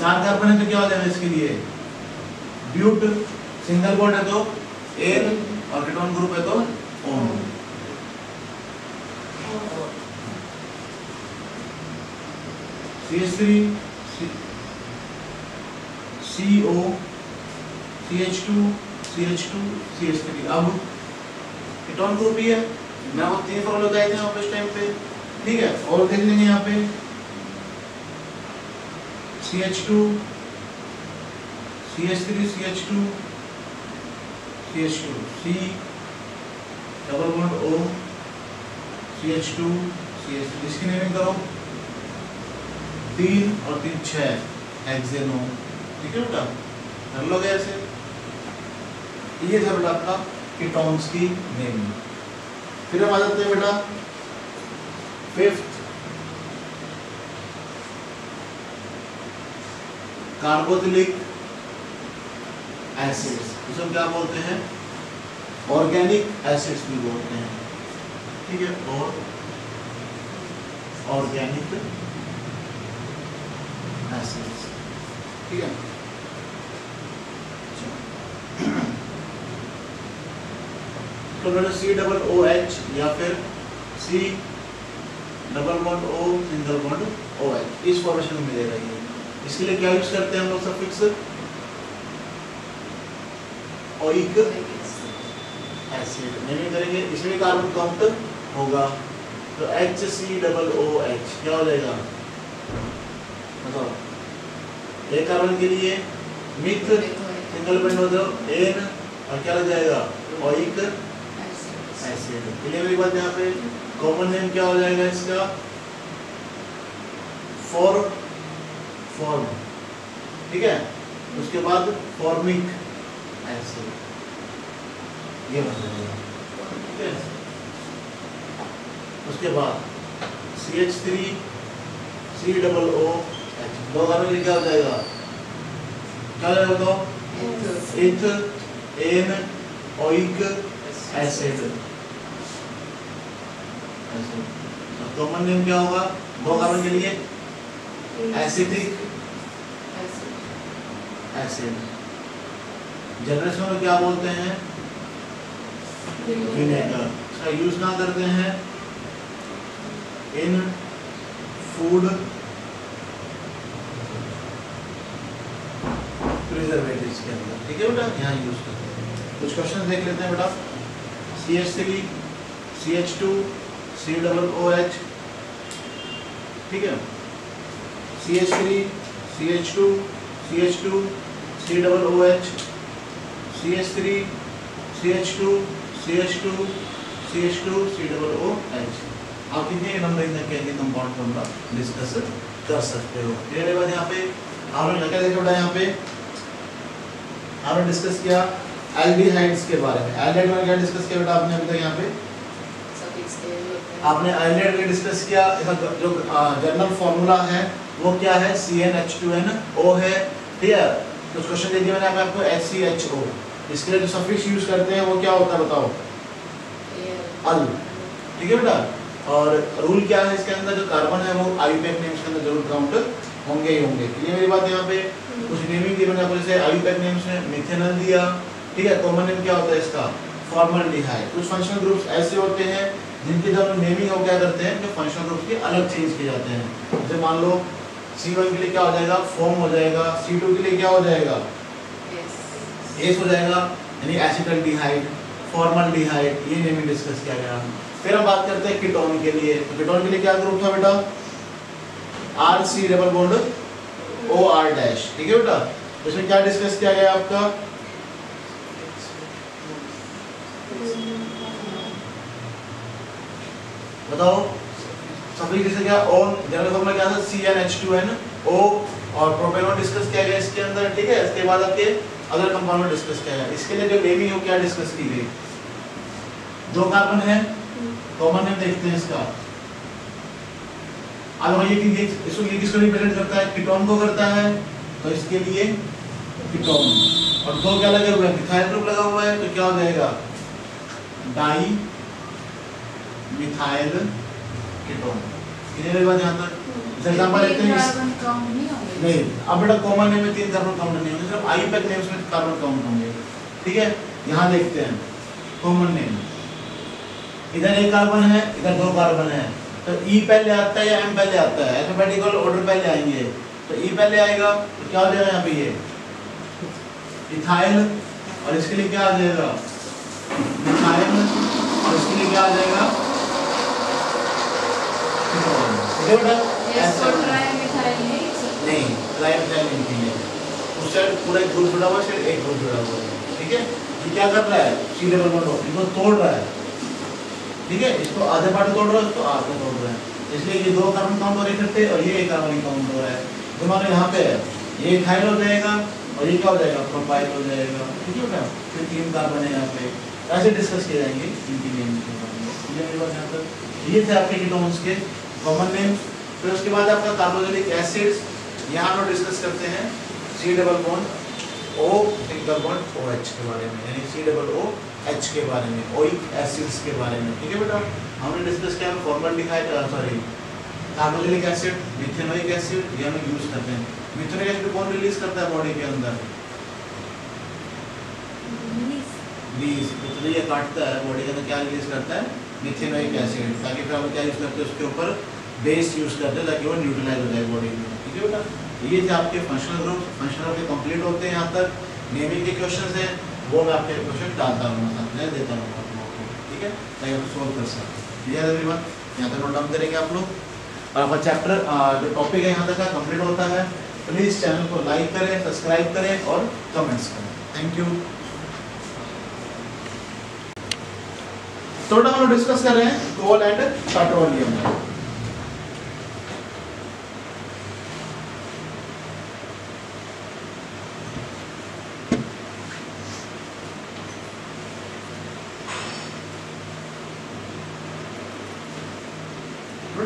4 कार्बन है तो क्या हो जाएगा इसके लिए? ब्यूट, सिंगल बॉन्ड है तो एन, और कीटोन ग्रुप है तो own. CH3 CO CH2 CH2 CH3। अब कीटोन ग्रुप ही है, मैं वो 3 फॉर्मूले बताए थे आप इस टाइम पे। ठीक है, और देख लेंगे यहाँ पे CH2 CH3 CH2 CH2 C≡O CH2 CH3। इसकी नेमिंग करो, 3 और 3 6 हेक्सेनो। ठीक है बेटा, कर लोगे ऐसे। ये था बेटा आपका कीटोन्स की नेमिंग। फिर हम आ जाते हैं बेटा 5th, कार्बोक्सिलिक एसिड्स। इसको क्या बोलते हैं? ऑर्गेनिक एसिड्स भी बोलते हैं। ठीक है, और ऑर्गेनिक एसिड्स, ठीक है। तो COOH या फिर C double bond O single bond OH इस फॉर्मेशन में मिलेगा ये। इसके लिए क्या यूज करते हैं हम लोग सफिक्स ओइक एसिड नहीं करेंगे, इसमें कार्बन काउंट होगा तो HCOOH क्या हो जाएगा बताओ। एक कार्बन के लिए मिथ सिंगल बॉन्ड हो जाओ N और क्या लग जाएगा ओइक एसिड। क्लियर मेरी बात। यहाँ पे कॉमन नेम क्या हो जाएगा इसका फॉर्म, ठीक है। उसके बाद फॉर्मिक एसिड ये बन जाएगा, ठीक है। उसके बाद CH3 COOH दो कार्बन क्या हो जाएगा, क्या हो जाएगा तो ethanoic acid. Common name क्या होगा दो कार्बन के लिए एसिटिक एसिड। जनरल में क्या बोलते हैं विनेगर। इसका यूज कहाँ करते हैं इन फूड प्रिजर्वेटिव्स के अंदर, ठीक है बेटा, यहाँ यूज करते हैं। कुछ क्वेश्चन देख लेते हैं बेटा। CH3 CH2 COOH, ठीक है। CH3 CH2 CH2 COOH CH3 CH2 CH2 CH2 COOH। आप कितने नंबर के कंपाउंड फॉर्मूला डिस्कस कर सकते हो। मेरे बाद यहाँ पे आपने क्या देखा बेटा, यहाँ पे आपने डिस्कस किया एल्डिहाइड्स के बारे में। एल्डिहाइड में क्या डिस्कस किया बेटा आपने अभी तक? यहाँ पे आपने एल्डिहाइड में डिस्कस किया। जो जनरल फॉर्मूला है वो क्या है CnH2nO है, ठीक है। तो क्वेश्चन दे दिया मैंने आपको HCHO। इसके लिए जो सफिक्स यूज करते हैं वो क्या होता है बताओ, अल, ठीक है बेटा। और रूल क्या है इसके अंदर, जो कार्बन है वो आईयूपैक नेम्स के अंदर जरूर काउंट होंगे ही होंगे। क्लियर मेरी बात। यहाँ पे कुछ नेमिंग दी मैंने आपको, जैसे आईयूपैक नेम्स में मिथेनॉल दिया, ठीक है। कॉमन नेम क्या होता है इसका फॉर्मल्डिहाइड। कुछ फंक्शनल ग्रुप्स ऐसे होते हैं जिनके जब नेमिंग हो क्या करते हैं, जो फंक्शनल ग्रुप्स के अलग चेंज किए जाते हैं। जैसे मान लो C1 के लिए क्या हो जाएगा फोम हो जाएगा, C2 के लिए क्या हो जाएगा एस हो जाएगा, यानी एसिटल्डिहाइड फॉर्मल्डिहाइड। ये नेमिंग डिस्कस किया गया। फिर हम बात करते हैं कीटोन के लिए। तो कीटोन के लिए क्या ग्रुप था बेटा RC double bond OR dash, ठीक है बेटा। इसमें क्या डिस्कस किया गया आपका, बताओ सभी जैसे क्या ऑन जनरल फॉर्मूला क्या था CnH2nO और प्रोपेनॉन डिस्कस किया गया इसके अंदर, ठीक है। इसके बाद आपके अदर कंपाउंड डिस्कस किया गया। इसके लिए जो नेमिंग हो क्या डिस्कस की गई, दो कार्बन है, कॉमन नेम देखते हैं इसका। अब ये कि इसको ये किसको रिप्रेजेंट करता है, कीटोन को करता है, तो इसके लिए कीटोन। और दो क्या लगे हुए हैं, मिथाइल ग्रुप लगा हुआ है, तो क्या हो जाएगा डाई मिथाइल कीटोन। कितने बात यहाँ तक एग्जांपल लेते हैं नहीं। अब बेटा कॉमन नेम में 3 कार्बन काउंट नहीं होंगे, सिर्फ आईयूपैक नेम्स में कार्बन काउंट होंगे, ठीक है। यहाँ देखते हैं कॉमन नेम, इधर एक कार्बन है, इधर 2 कार्बन है, तो E पहले आता है या M पहले आता है, अल्फाबेटिकल ऑर्डर पहले आएंगे। तो E पहले आएगा तो क्या हो जाएगा यहाँ पे ये इथाइल, और इसके लिए क्या आ जाएगा मिथाइल, और इसके लिए क्या आ जाएगा नहीं ट्राइमिथाइल नहीं है। उस साइड पूरा एक ग्रुप जुड़ा हुआ है, सिर्फ एक ग्रुप जुड़ा हुआ है, ठीक है। ये क्या कर रहा है C डबल बॉन्ड इसको तोड़ रहा है, ठीक है। इसको आधे पार्ट तोड़ रहा है, इसको आधे तोड़ रहा है, इसलिए ये 2 कार्बन काउंट हो रहे इकट्ठे और ये एक कार्बन काउंट हो रहा है। तो मान लो यहाँ पे है ये इथाइल हो जाएगा और ये क्या हो जाएगा प्रोपाइल हो जाएगा, ठीक है बेटा। फिर 3 कार्बन है यहाँ पे, ऐसे डिस्कस किए जाएंगे इनकी नेम के बारे में। ये बात यहाँ तक ये थे आपके कीटोन्स के कॉमन नेम। फिर उसके बाद आपका कार्बोक्सिलिक एसिड्स, यहाँ हम डिस्कस करते हैं C double bond O single bond OH के बारे में, यानी COOH के बारे में, ओइक एसिड्स के बारे में, ठीक है बेटा। हमने डिस्कस किया formaldehyde carboxylic acid, methanoic acid ये हम यूज करते हैं। मिथेनोइक एसिड कौन रिलीज करता है बॉडी के अंदर? बीज। तो ये काटता है बॉडी के अंदर, क्या रिलीज करता है? Methanoic acid. ताकि फिर हम क्या यूज करते हैं उसके ऊपर? बेस यूज करते हैं ताकि वो न्यूट्रलाइज हो जाए बॉडी में। ठीक है बेटा, ये थे आपके फंक्शनल ग्रुप। फंक्शनल के कंप्लीट होते हैं यहाँ तक। नेमिंग के क्वेश्चंस हैं वो मैं आपके क्वेश्चन डालता रहूँगा, साथ में देता रहूँगा आप लोगों को, ठीक है, ताकि आप सोल्व कर सकें। Clear everyone? यहाँ तक नोट डाउन करेंगे आप लोग। और आपका चैप्टर जो टॉपिक है यहाँ तक का कंप्लीट होता है। प्लीज चैनल को लाइक करें, सब्सक्राइब करें और कमेंट्स करें। Thank you. थोड़ा हम डिस्कस कर रहे हैं कोल एंड पेट्रोलियम।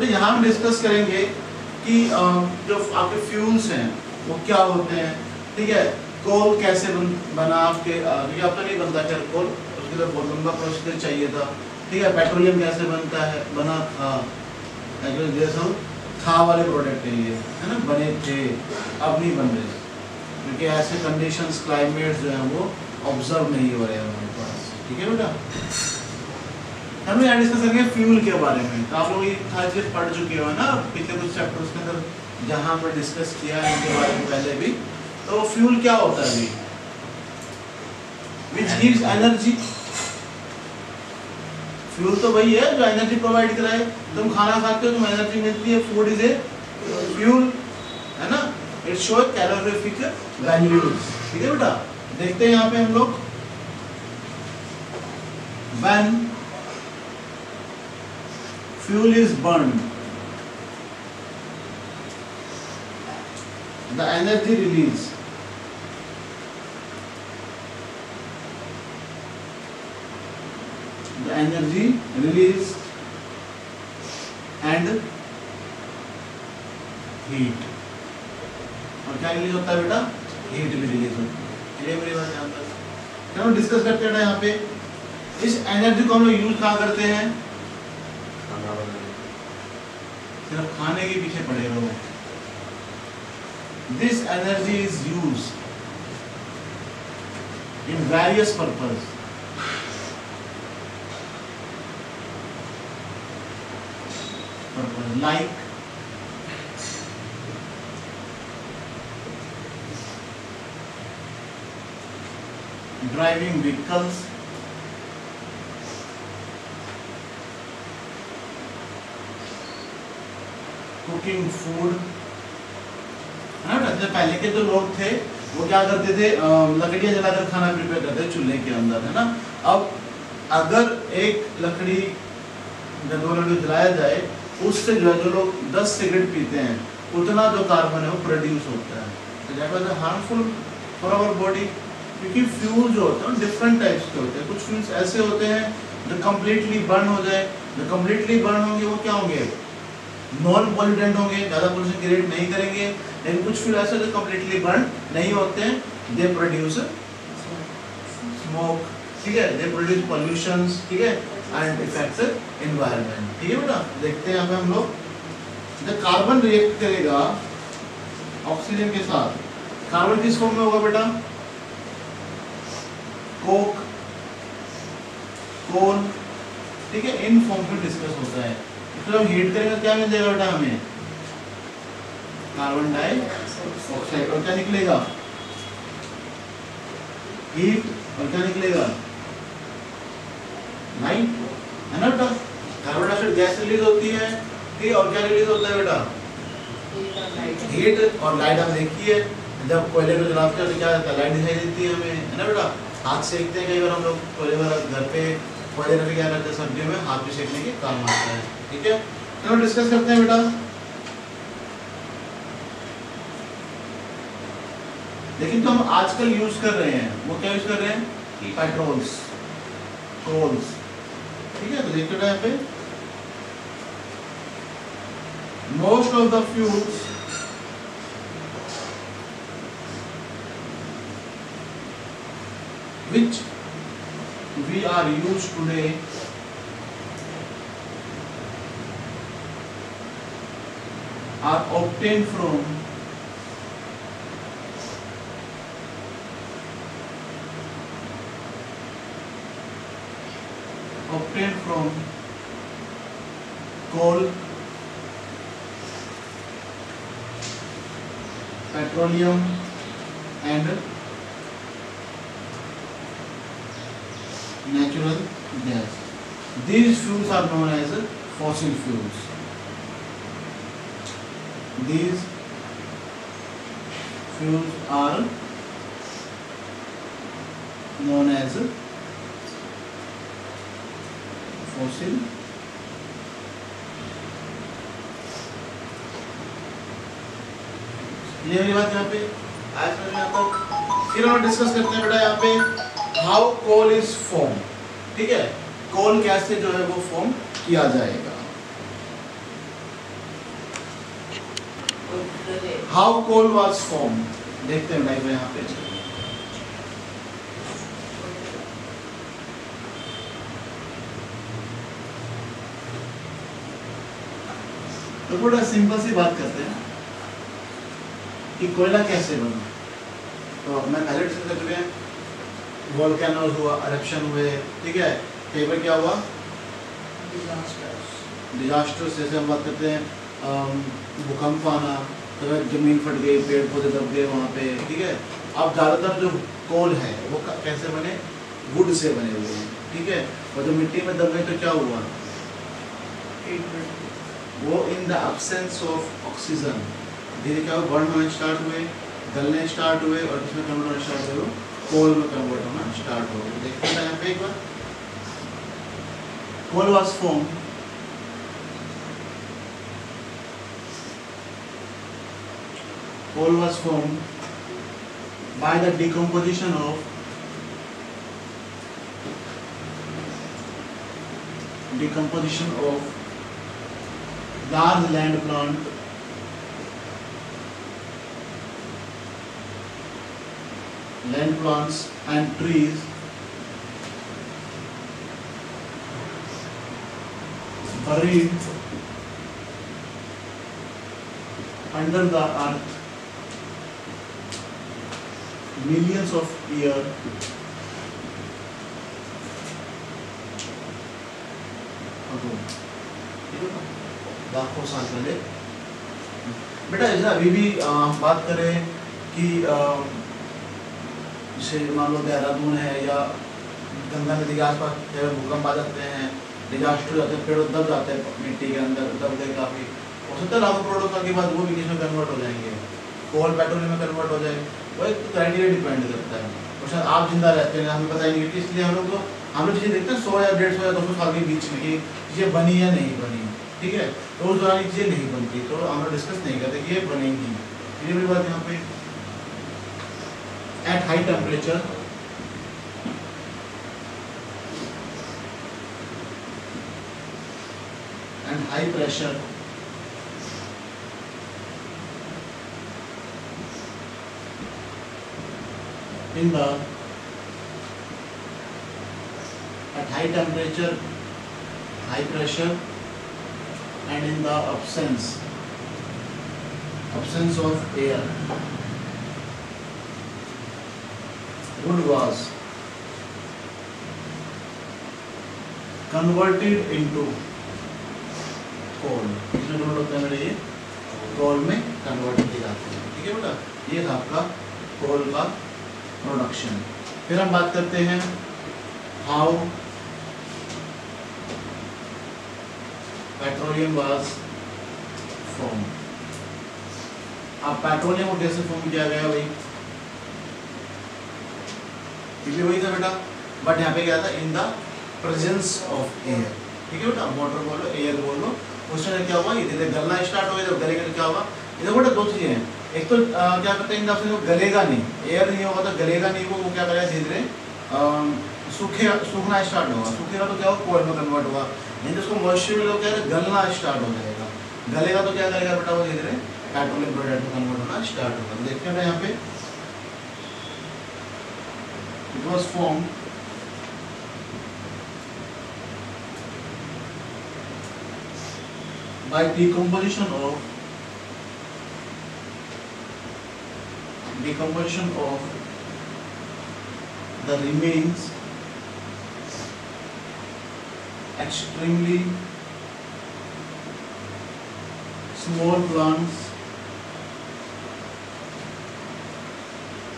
यहाँ हम डिस्कस करेंगे कि जो आपके फ्यूल्स हैं वो क्या होते हैं। ठीक है, कोल कैसे बना आपके, क्योंकि अब तो नहीं बनता खैर कोल, उसके लिए बहुत लंबा प्रोसीजर चाहिए था। ठीक है, पेट्रोलियम कैसे बनता है, बना जैसे था वाले प्रोडक्ट है ये, है ना, बने थे, अब नहीं बन रहे क्योंकि ऐसे कंडीशंस क्लाइमेट जो है वो ऑब्जर्व नहीं हो रहे हैं हमारे पास। ठीक है बेटा, हम यहाँ डिस्कस करेंगे फ्यूल के बारे में। तो आप लोग ये खास चीज पढ़ चुके हो ना पिछले कुछ चैप्टर्स के अंदर, जहाँ हमने डिस्कस किया है इनके बारे में पहले भी। तो फ्यूल क्या होता है अभी? Which gives energy. फ्यूल तो वही है जो एनर्जी प्रोवाइड कराए। तुम खाना खाते हो, तुम एनर्जी मिलती है, फूड इज ए फ्यूल, है ना। It show calorific values. ठीक है बेटा, देखते हैं यहाँ पे हम लोग। When fuel is burned, the energy released and heat। और क्या रिलीज होता है बेटा? हीट भी रिलीज होती है। चलिए मेरी बात यहाँ तक चलो डिस्कस करते हैं यहाँ पे। इस एनर्जी को हम लोग यूज कहाँ करते हैं? सिर्फ खाने के पीछे पड़े रहो। This energy is use in various purpose. Like driving vehicles, cooking food, है ना। जब पहले के जो लोग थे वो क्या करते थे? लकड़ियां जलाकर खाना प्रिपेयर करते थे चूल्हे के अंदर, है ना। अब अगर एक लकड़ी जब 2 लकड़ी जलाया जाए, उससे जो है जो लोग 10 सिगरेट पीते हैं उतना जो कार्बन है वो प्रोड्यूस होता है। तो that was harmful for our body. क्योंकि फ्यूल जो होते हैं डिफरेंट टाइप्स के होते हैं। कुछ फ्यूल्स ऐसे होते हैं जो कम्प्लीटली बर्न हो जाए। जो कम्प्लीटली बर्न होंगे वो क्या होंगे? नॉन पॉल्यूटेंट होंगे, ज़्यादा पोल्यूशन क्रिएट नहीं करेंगे। लेकिन कुछ फ्यूल ऐसे जो कम्प्लीटली बर्न नहीं होते हैं, दे प्रोड्यूस स्मोक। ठीक है, दे प्रोड्यूस पॉल्यूशंस। ठीक है, एंड इफेक्ट एनवायरनमेंट। ठीक है बेटा, देखते हैं यहाँ पे हम लोग। जब कार्बन रिएक्ट करेगा ऑक्सीजन के साथ, कार्बन किस फॉर्म में होगा बेटा? कोक, कोल। ठीक है, इन फॉर्म में डिस्कस होता है। तो हम हीट करेंगे क्या मिल जाएगा बेटा हमें? Carbon dioxide. और क्या निकलेगा? हीट। और क्या निकलेगा? लाइट, है ना बेटा। कार्बन डाइऑक्साइड गैस रिलीज होती है, ठीक है, और क्या रिलीज होता है बेटा? हीट और लाइट। हम देखिए जब कोयले को जलाते हैं तो क्या होता है? लाइट दिखाई देती है हमें, है ना बेटा। हाथ सेकते हैं कई बार हम लोग कोयले वाला घर पे, कोयले रखे क्या करते हैं सर्दियों में, हाथ भी सेकने के काम आता है। ठीक है, चलो डिस्कस करते हैं बेटा। लेकिन तो हम आजकल यूज कर रहे हैं वो क्या यूज कर रहे हैं? Petrols, coals. ठीक है, तो देखते हैं यहाँ पे most of the fuels which we are used today are obtained from coal, petroleum and natural gas. These fuels are known as fossil fuels. These fuels are known as fossil ये मेरी बात यहाँ पे आज समझ में आता है। फिर हम डिस्कस करते हैं बेटा यहाँ पे हाउ कोल इज फॉर्म। ठीक है, कोल कैसे जो है वो फॉर्म किया जाएगा। हाउ कोल वाज फॉर्म देखते हैं बेटा यहाँ पे। तो थोड़ा सिंपल सी बात करते हैं कि कोयला कैसे बना। तो मैं पहले डिस्कस कर चुके हैं, वोल्केनोज हुआ, एरप्शन हुए, ठीक है, कई बार क्या हुआ डिजास्टर्स, जैसे हम बात करते हैं भूकंप आना, तो जमीन फट गई, पेड़ पौधे दब गए वहाँ पे, ठीक है। अब ज़्यादातर जो कोल है वो कैसे बने, वुड से बने हुए हैं, ठीक है। और जब मिट्टी में दब गए तो क्या हुआ, वो in the absence of oxygen धीरे क्या बर्न होना स्टार्ट हुए, गलने स्टार्ट हुए, और इसमें कन्वर्ट होना स्टार्ट हुए, कोल में कन्वर्ट होना स्टार्ट हो गए। देखते हैं यहाँ पे एक बार, coal was form by the decomposition of large land plants and trees buried under the earth millions of years ago, लाखों साल पहले। बेटा जैसे अभी भी बात करें कि जैसे मान लो देहरादून है या गंगा नदी के आसपास भूकंप आ जाते हैं, डिजास्टर हो जाते हैं, पेड़ दब जाते हैं मिट्टी के अंदर, दब गए काफ़ी, हो सकता है लाखों करोड़ों साल के बाद वो भी किसमें कन्वर्ट हो जाएंगे, कोल पेट्रोलियम में कन्वर्ट हो जाए। वो एक क्राइटेरिया डिपेंड करता है, और शायद आप जिंदा रहते हैं हमें पता ही नहीं, इसलिए हम लोग चीज़ें देखते हैं 100 या 150 या 200 साल के बीच में कि चीज़ें बनी या नहीं बनी, ठीक है। तो उस दौरान चीज़ें नहीं बनती, तो हम लोग डिस्कस नहीं करते कि ये बनेंगी। ये मेरी बात यहाँ पे at high temperature and high pressure in the at high temperature, high pressure and in the absence of air, wood was converted into coal। इसमें कन्वर्ट होता है मेरे, ये कोल में कन्वर्ट किए जाते हैं, ठीक है बेटा। ये था आपका कोल का प्रोडक्शन। फिर हम बात करते हैं हाउ पेट्रोलियम वाज फॉर्म। अब पेट्रोलियम को कैसे फॉर्म किया गया भाई, ये वही था बेटा, बट यहाँ पे क्या था, in the presence of air, ठीक है बेटा। वाटर बोलो, एयर बोलो, उसमें क्या हुआ, ये गलना स्टार्ट हो गया, जब गलेगा तो क्या हुआ, इधर बेटा दो चीजें हैं, एक तो क्या करते हैं जो गलेगा नहीं, एयर नहीं होगा तो गलेगा नहीं, वो क्या करेगा धीरे धीरे सूखना स्टार्ट होगा, सूखेगा तो क्या होगा, कोल में कन्वर्ट होगा, नहीं तो उसको मॉइस्चर में लोग क्या है गलना स्टार्ट हो जाएगा, गलेगा तो क्या करेगा बेटा, वो धीरे धीरे पेट्रोलियम प्रोडक्ट में कन्वर्ट होना स्टार्ट होगा। देखते हैं यहाँ पे it was form by decomposition of decomposition of the remains extremely small plants.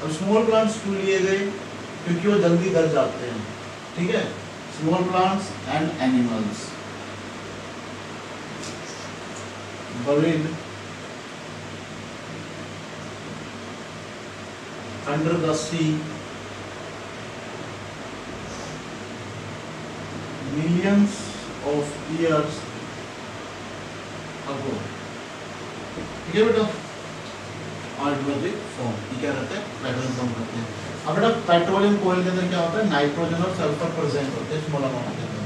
अब स्मॉल प्लांट्स क्यों लिए गए? क्योंकि वो जल्दी गल जाते हैं, ठीक है। Small plants and animals buried under the sea millions of years ago, ठीक है बेटा। हाइड्रोजन फॉर्म, ये क्या रहता है? पेट्रोलियम फॉर्म करते हैं। अब बेटा पेट्रोलियम कोयल के अंदर क्या होता है? नाइट्रोजन और सल्फर प्रेजेंट होते हैं स्मॉल अमाउंट के अंदर।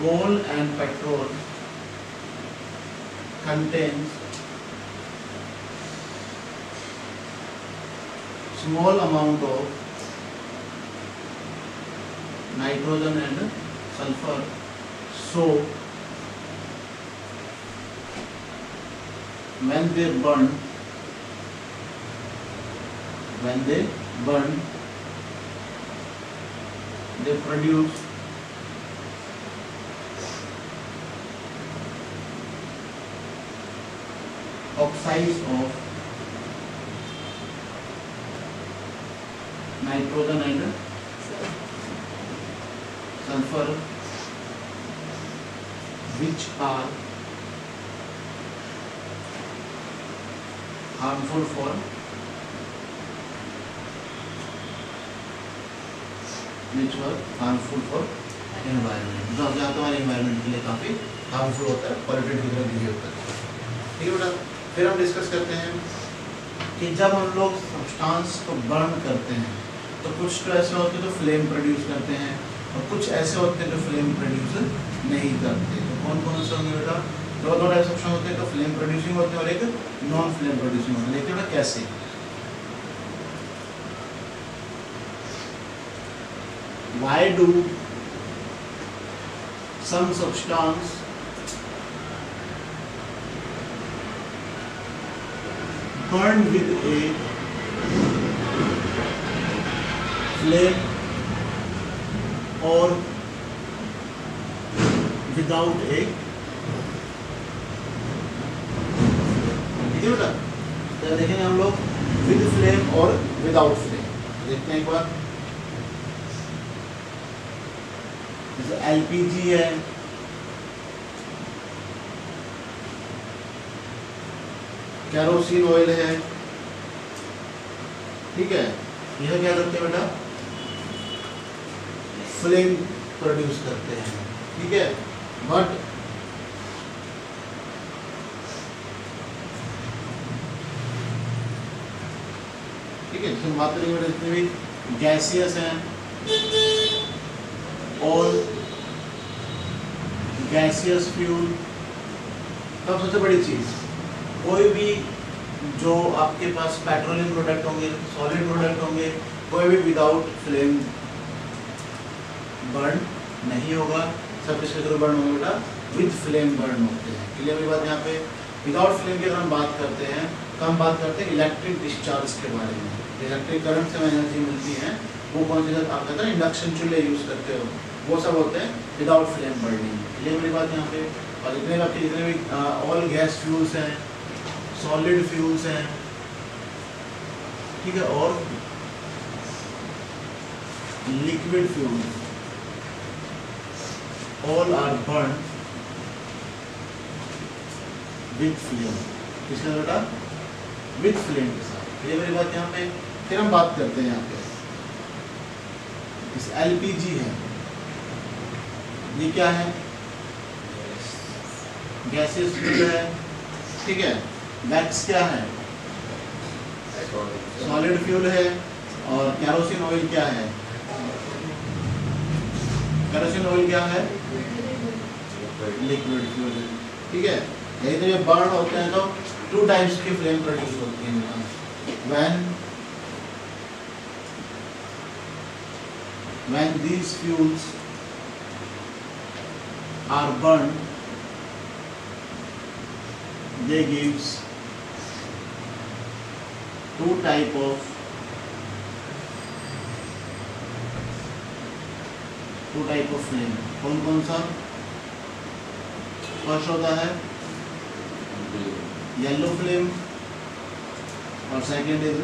Coal and petrol contains small amount of nitrogen and sulfur, so when they burn they produce oxides of nitrogen and sulfur, which are harmful for environment। जो हमारे environment के लिए काफी harmful होता है, polluted की तरह बिहेव करता है, ठीक है बेटा। फिर हम डिस्कस करते हैं कि जब हम लोग सब्सटेंस को बर्न करते हैं तो कुछ तो ऐसे होते हैं जो फ्लेम प्रोड्यूस करते हैं और कुछ ऐसे होते हैं जो फ्लेम प्रोड्यूस नहीं करते। तो कौन कौन से होंगे बेटा? दो टाइप सब्सटेंस होते हैं, तो फ्लेम प्रोड्यूसिंग होते हैं और एक नॉन फ्लेम प्रोड्यूसिंग होते हैं। देखिए बेटा कैसे। Why do some substance burn with a flame or without a? ठीक है बेटा। तो देखेंगे हम लोग विद फ्लेम और विदाउट फ्लेम। देखते हैं एक बार। जैसे एलपीजी है, कैरोसिन ऑयल है, ठीक है। यह क्या करते हैं बेटा? फ्लेम प्रोड्यूस करते हैं, ठीक है। बट ठीक है, जैसे बात करेंगे बेटा जितने भी गैसियस हैं और गैसियस फ्यूल। तब सबसे बड़ी चीज, कोई भी जो आपके पास पेट्रोलियम प्रोडक्ट होंगे, सॉलिड प्रोडक्ट होंगे, कोई भी विदाउट फ्लेम बर्न नहीं होगा। सब किसके थ्रू बर्न होंगे बेटा? विद फ्लेम बर्न होते हैं। क्लियर मेरी बात? यहाँ पे विदाउट फ्लेम की अगर हम बात करते हैं तो हम बात करते हैं इलेक्ट्रिक डिस्चार्ज के बारे में। इलेक्ट्रिक करंट से एनर्जी मिलती है, वो कौन सी आप कहते हैं इंडक्शन चूल्हे यूज करते हो, वो सब होते हैं विदाउट फ्लेम बर्निंग। क्लियर मेरी बात यहाँ पे? और जितने भी ऑल गैस फ्यूल्स हैं, सॉलिड फ्यूल्स हैं, ठीक है, और liquid fuels, all are burn with flame. किसके साथ बेटा? विद फ्लेम के साथ। ये मेरी बात यहाँ पे। फिर हम बात करते हैं यहाँ पे इस एलपीजी है, ये क्या है? गैसेस फ्यूल है, ठीक है। वैक्स क्या है? सॉलिड फ्यूल है। और कैरोसिन ऑयल क्या है? कैरोसिन ऑयल क्या है? लिक्विड फ्यूल है, ठीक है। यही तो ये बर्न होते हैं तो टू टाइप्स की फ्लेम प्रोड्यूस होती है। when these fuels are burned, they gives two type of flame. कौन कौन सा? फर्स्ट होता है येलो फ्लेम और सेकेंड इज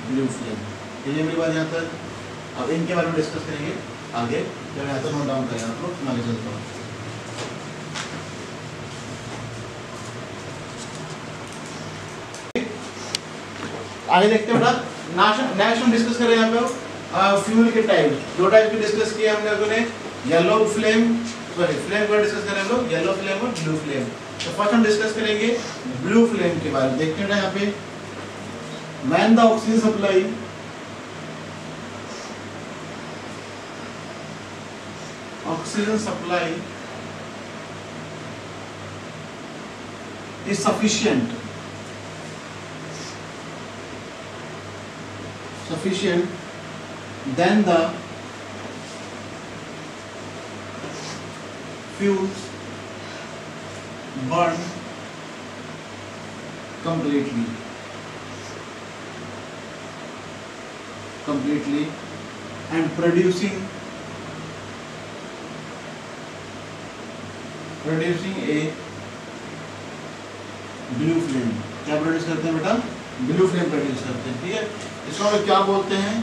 ब्लू फ्लेम. ये मेरी बात यहाँ तक. अब इनके बारे में डिस्कस करेंगे आगे. जब यहाँ तक नोट डाउन करेंगे आप लोग. आगे चलता हूँ. आगे देखते हैं बेटा. नेक्स्ट हम डिस्कस करें यहाँ पे फ्यूल के टाइप. दो टाइप के डिस्कस किए हमने लोगों ने. येलो फ्लेम, सॉरी फ्लेम को डिस्कस करें हम लोग. येलो फ्लेम और ब्लू फ्लेम. तो फर्स्ट हम डिस्कस करेंगे ब्लू फ्लेम के बारे में. देखते हैं यहाँ पे when the oxygen supply is sufficient then the fuels burn completely and producing a blue flame. क्या प्रोड्यूस करते हैं बेटा? ब्लू फ्लेम प्रोड्यूस करते हैं. ठीक है. इसको हम क्या बोलते हैं?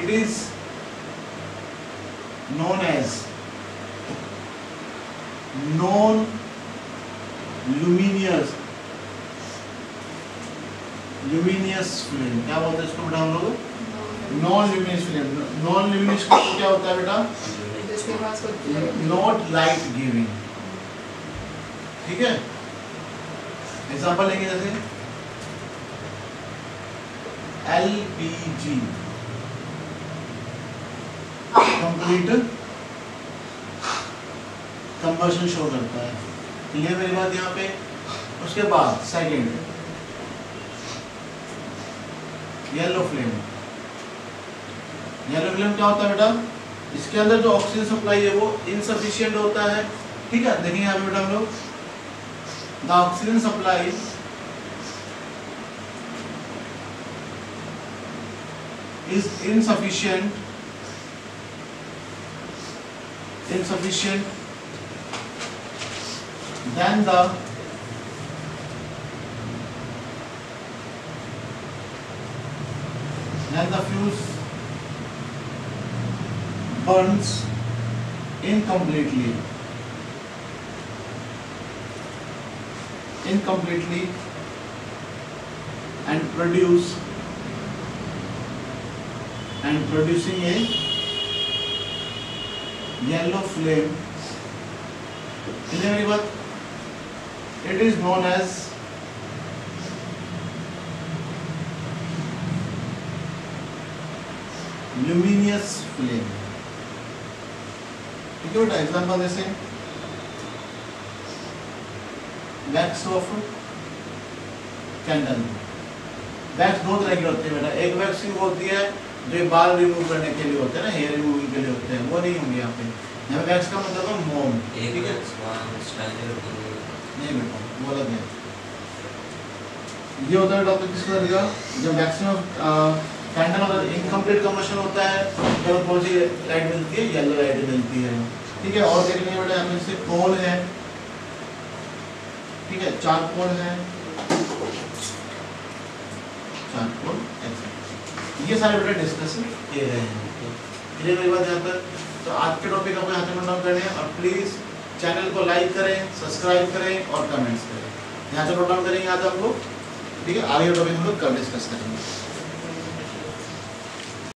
It is known as non luminous flame. क्या बोलते हैं इसको बेटा हम लोग? Non luminous flame. Non luminous क्या होता है बेटा? Not light giving. ठीक है. एग्जाम्पल लेंगे जैसे LPG कंप्लीट कंबशन शो करता है. क्लियर मेरी बात यहाँ पे? उसके बाद सेकेंड येलो फ्लेम. क्या होता है बेटा? इसके अंदर जो ऑक्सीजन सप्लाई है वो इनसफिशिएंट होता है. ठीक है. देखिए यहाँ पे बेटा हम लोग the oxygen supply is insufficient then the fuse burns incompletely and producing a yellow flame. मेरी बात? It is known as luminous flame. ठीक है बेटा. एग्जाम्पल जैसे वैक्स ऑफ कैंडल. वैक्स दो तरह की होती है बेटा. एक वैक्स होती है जो बाल रिमूव करने के लिए होते हैं ना, हेयर रिमूविंग के लिए होते हैं. वो नहीं होंगे यहाँ पे. यहाँ पे वैक्स का मतलब है मोम. ठीक है. नहीं बेटा वो अलग है. ये होता है डॉक्टर किस तरह का? जब मैक्सिमम कैंडल होता है इनकम्प्लीट कंबशन होता है जब कौन सी लाइट मिलती है? येलो लाइट मिलती है. ठीक है. और देख लीजिए बेटा यहाँ पे से कोल है. ठीक है. चारकोल है. ये सारे बेटा डिस्कस किए गए हैं. क्लियर मेरी बात यहाँ तक? तो आज के टॉपिक आपको यहाँ तक नोट डाउन करने हैं. और प्लीज चैनल को लाइक करें, सब्सक्राइब करें और कमेंट्स करें. यहाँ से नोट डाउन करेंगे आज हम लोग. ठीक है. आगे टॉपिक हम लोग कल डिस्कस करेंगे.